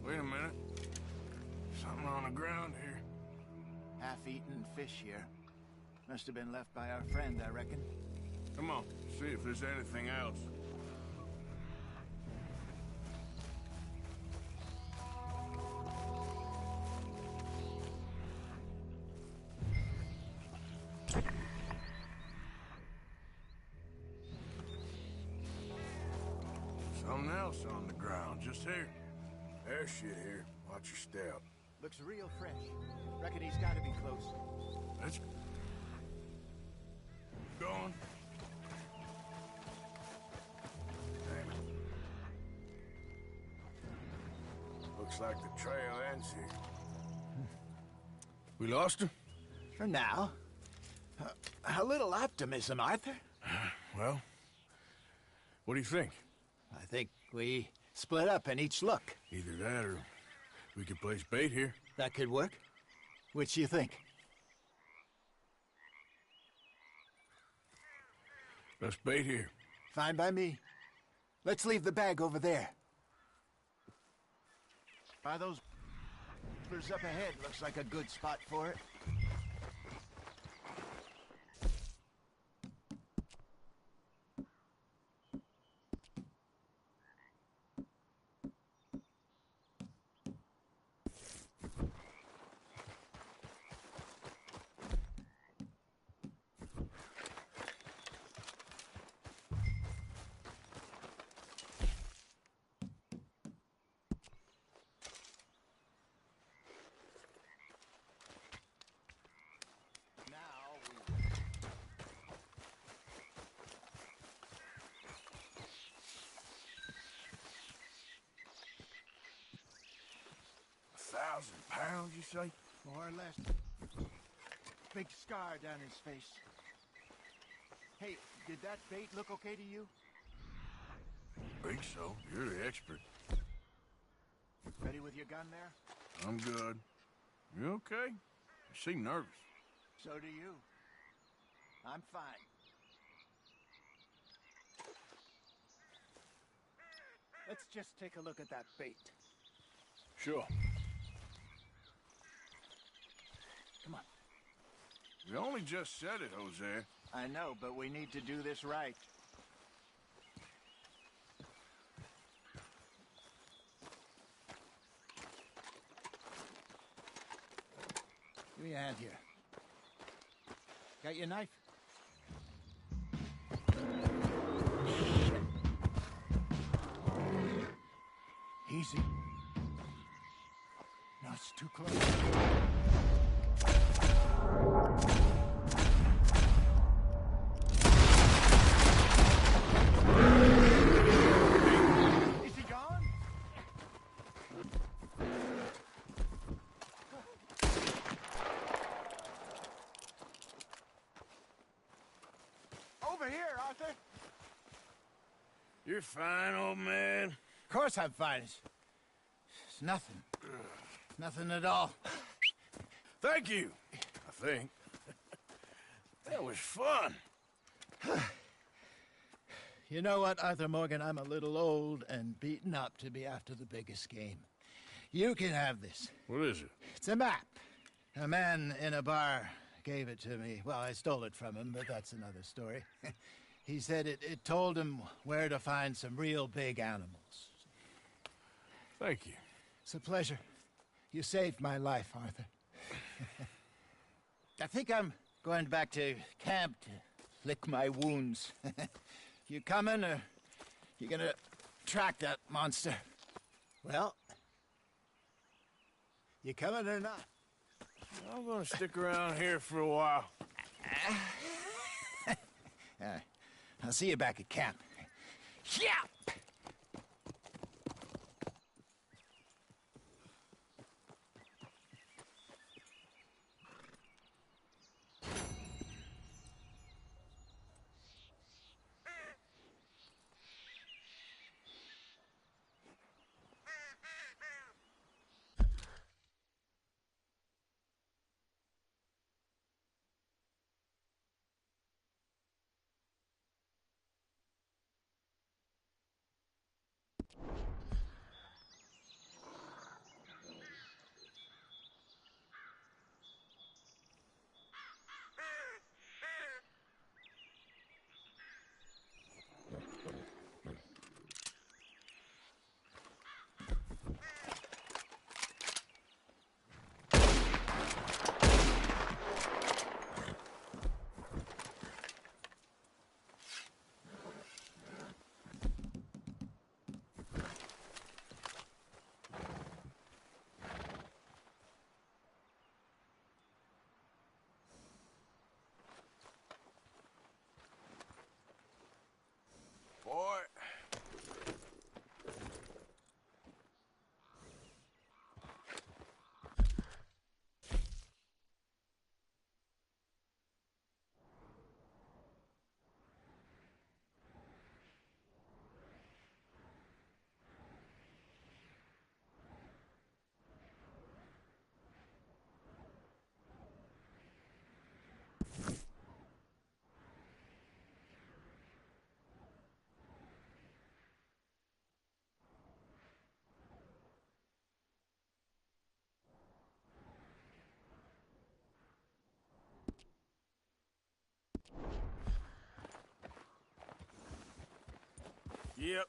A: Wait a minute. Something on the ground here.
N: Half-eaten fish here. Must have been left by our friend, I reckon.
A: Come on, see if there's anything else. Something else on the ground, just here. There's shit here. Watch your step.
N: Looks real fresh. Reckon he's gotta be close.
A: Let's go on. Damn it. Looks like the trail ends here. We lost her?
N: For now. A little optimism, Arthur.
A: Well, what do you think?
N: I think we split up and each look.
A: Either that or we could place bait here.
N: That could work. Which you think?
A: Let's bait here.
N: Fine by me. Let's leave the bag over there. By those up ahead, looks like a good spot for it.
A: £1,000, you say?
N: More or less. Big scar down his face. Hey, did that bait look okay to you?
A: Think so. You're the expert.
N: Ready with your gun there?
A: I'm good. You okay? You seem nervous.
N: So do you. I'm fine. Let's just take a look at that bait.
A: Sure.
N: Come on.
A: You only just said it, Jose.
N: I know, but we need to do this right. Give me a hand here. Got your knife? Easy. No, it's too close. Is he gone? Over here, Arthur.
A: You're fine, old man.
N: Of course I'm fine. It's nothing. Nothing at all.
A: Thank you, I think. That was fun.
N: You know what, Arthur Morgan? I'm a little old and beaten up to be after the biggest game. You can have this.
A: What is it?
N: It's a map. A man in a bar gave it to me. Well, I stole it from him, but that's another story. He said it told him where to find some real big animals.
A: Thank you.
N: It's a pleasure. You saved my life, Arthur. I think I'm going back to camp to lick my wounds. You coming, or you gonna track that monster? Well, you coming or not?
A: I'm gonna stick around here for a while.
N: I'll see you back at camp. Yeah!
A: Boy. Yep.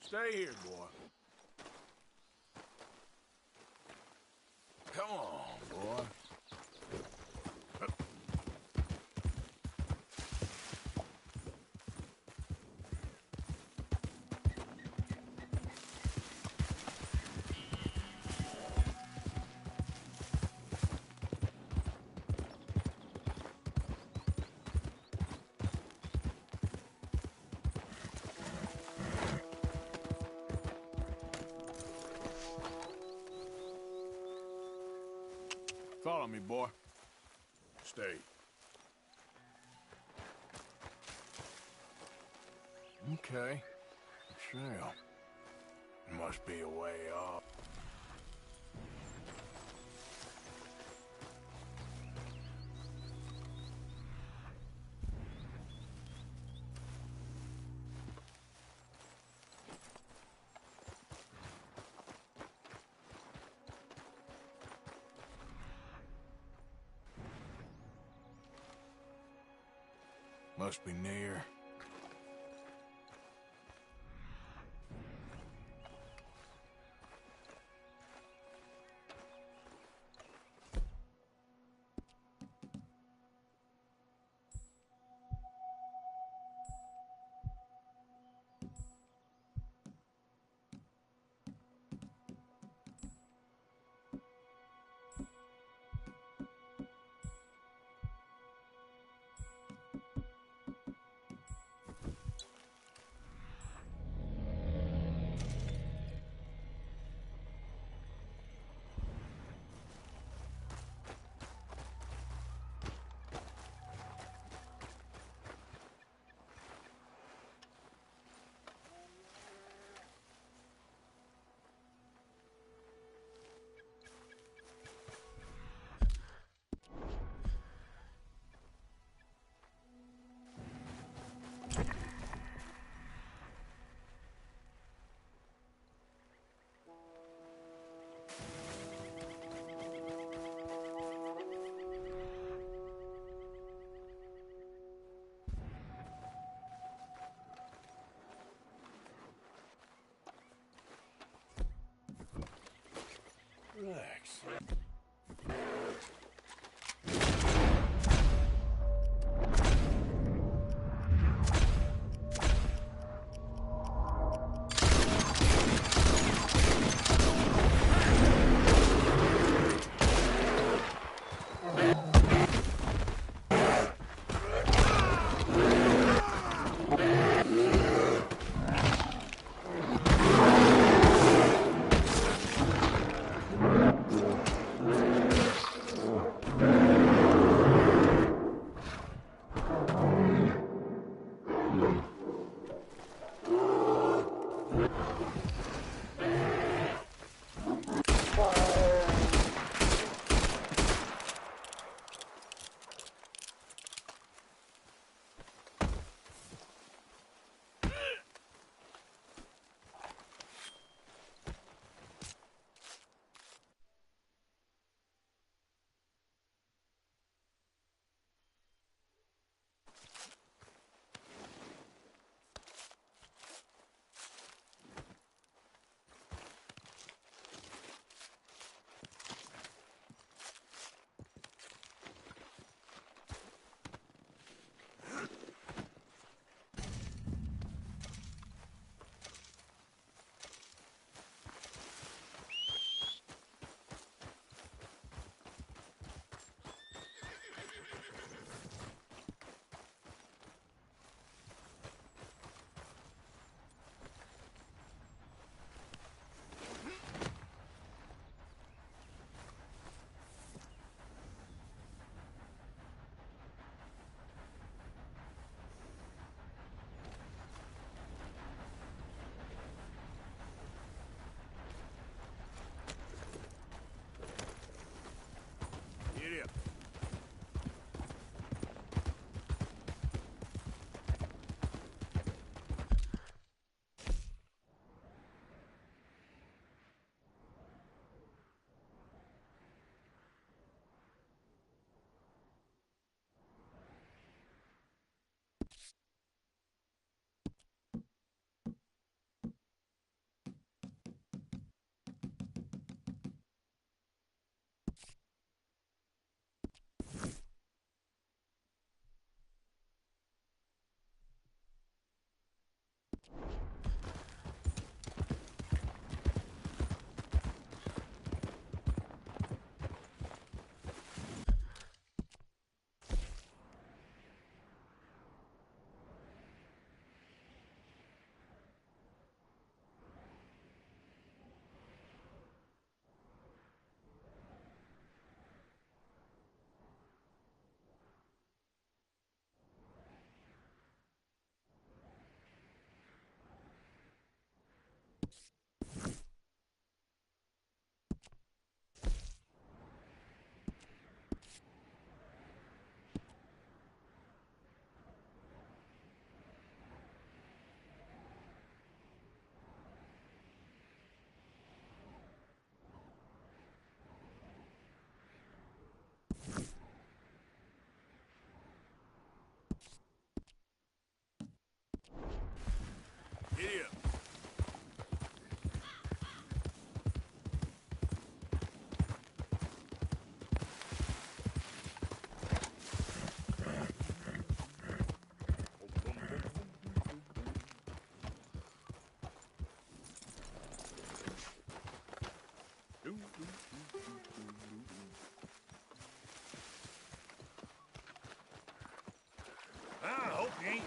A: Stay here, boy. Come on, boy. Follow me, boy. Stay. Okay. Trail. Must be a way off. Must be near. Relax.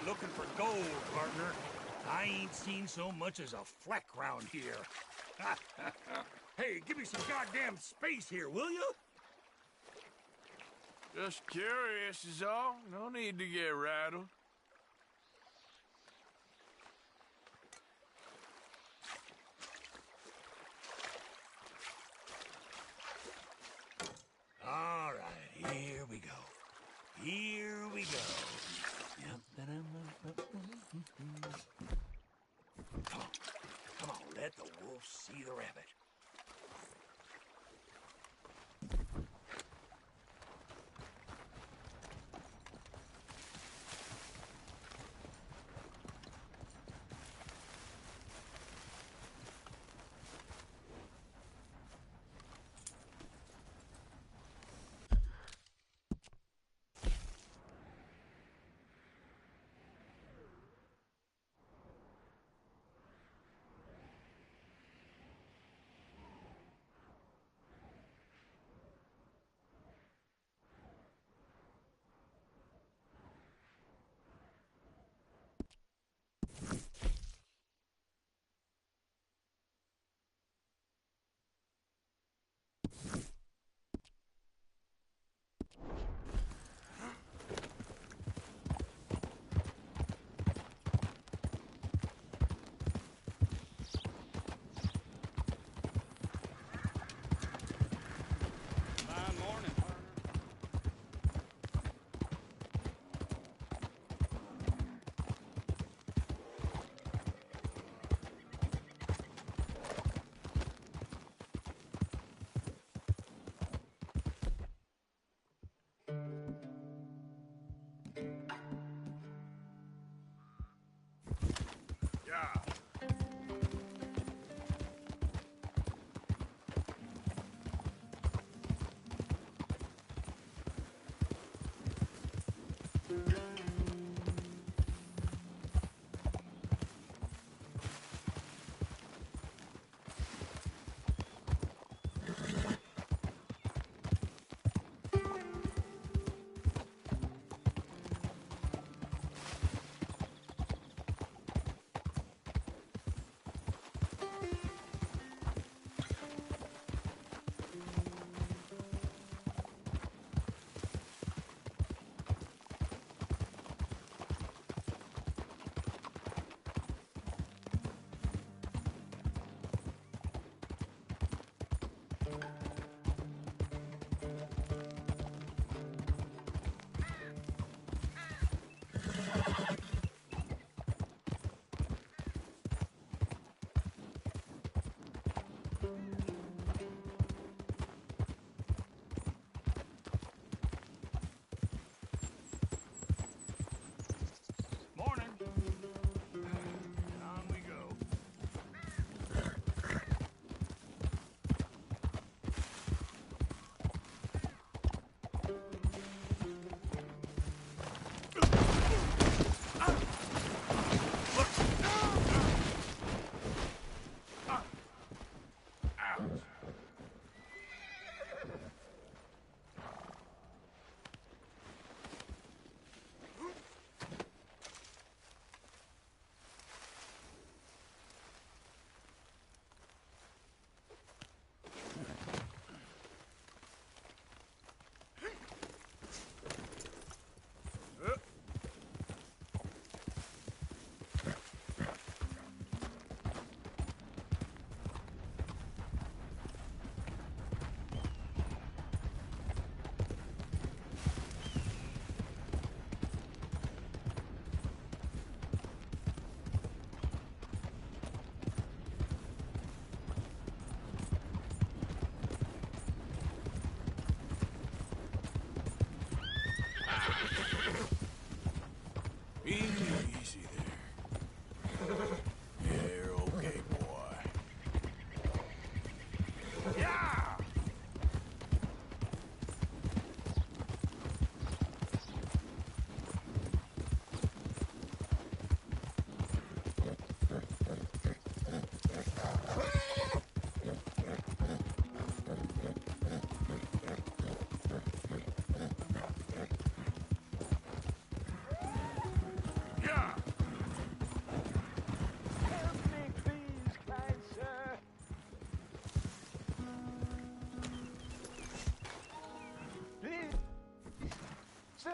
O: looking for gold, partner. I ain't seen so much as a fleck round here. Hey, give me some goddamn space here, will you?
A: Just curious is all. No need to get rattled.
O: All right, here we go. Here we go. Come on, let the wolf see the rabbit.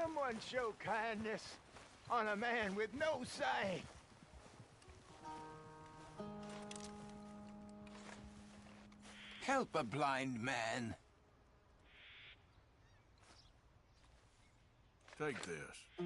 N: someone show kindness on a man with no sight?
A: Help a blind man. Take this.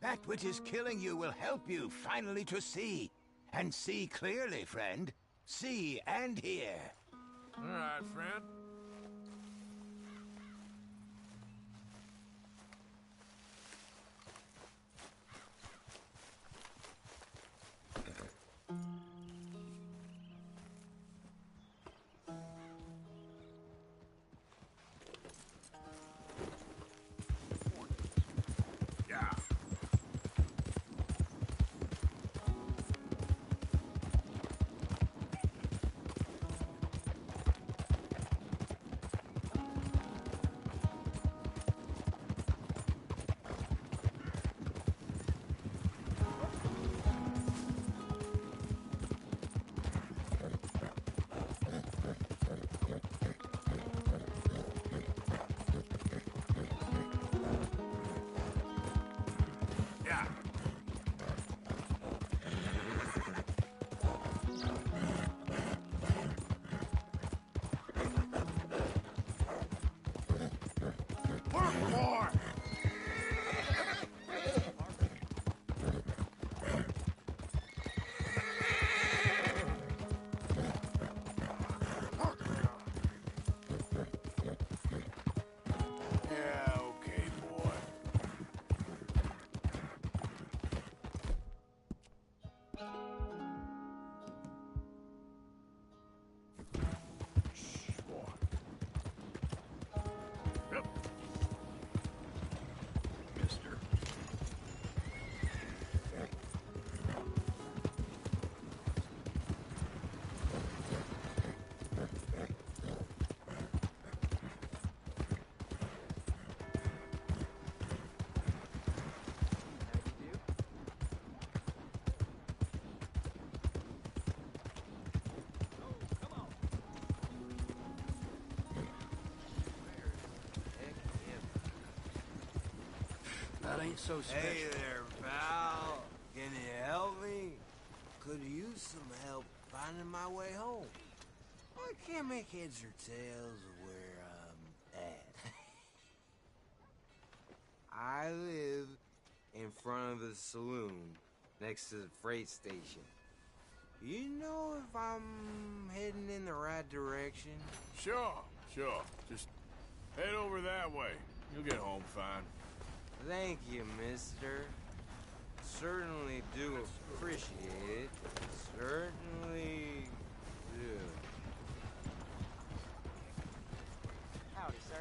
N: That which is killing you will help you finally to see. And see clearly, friend. See and hear.
A: All right, friend.
P: That ain't so special.
Q: Hey there, pal. Can you help me? Could use some help finding my way home. I can't make heads or tails of where I'm at. I live in front of the saloon next to the freight station. You know if I'm heading in the right direction?
A: Sure. Just head over that way. You'll get home fine.
Q: Thank you, mister. Certainly do appreciate it. Certainly do.
K: Howdy, sir.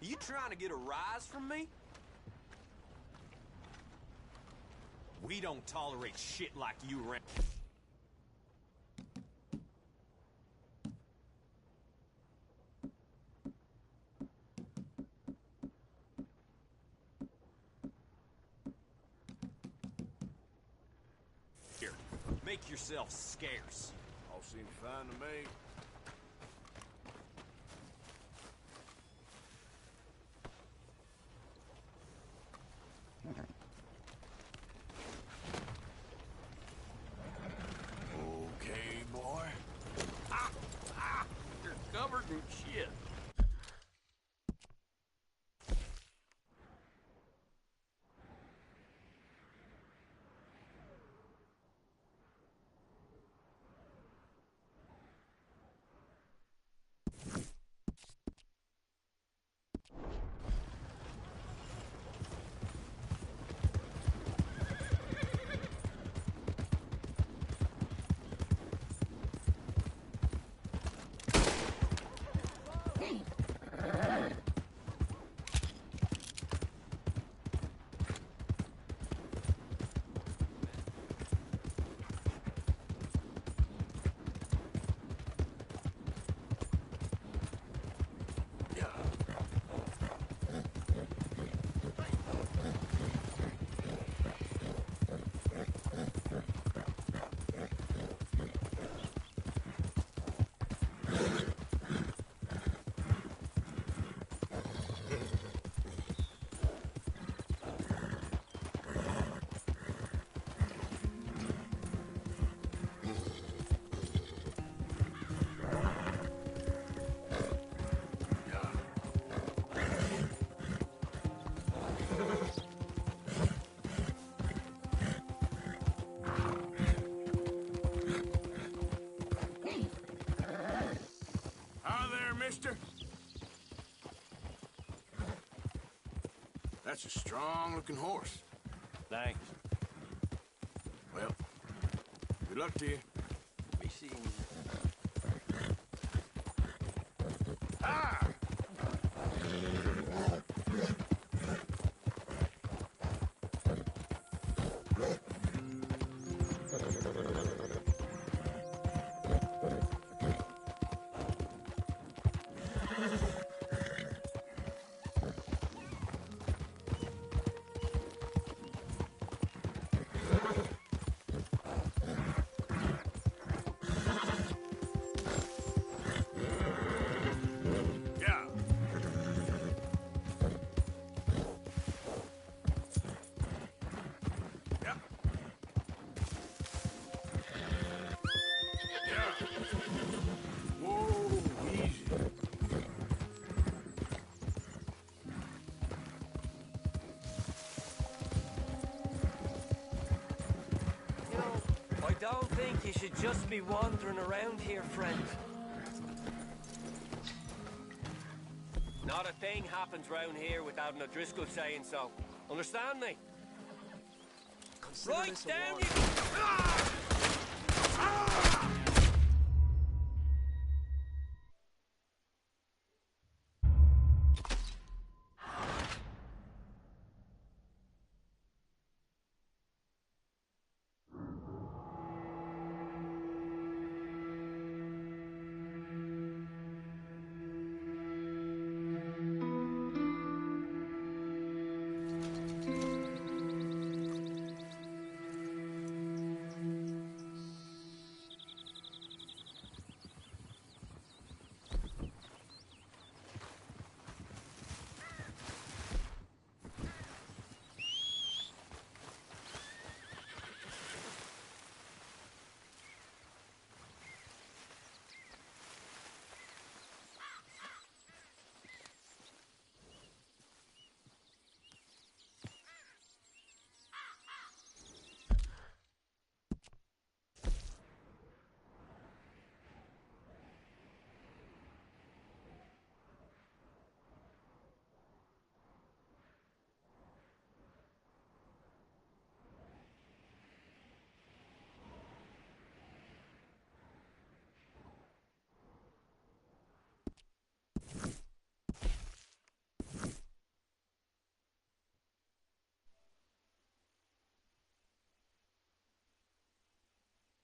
R: You trying to get a rise from me? We don't tolerate shit like you around. Here, make yourself scarce.
A: All seems fine to me. Okay, boy. You're covered in shit. That's a strong-looking horse.
K: Thanks.
A: Well, good luck to you.
K: Be seeing you.
A: Ah! Yeah. Yeah. Yeah. Whoa, easy.
K: You know, I don't think you should just be wandering around here, friend. Not a thing happens round here without an O'Driscoll saying so. Understand me?
S: Consider
K: Right
S: this a
K: down
S: warning.
K: you... Ah!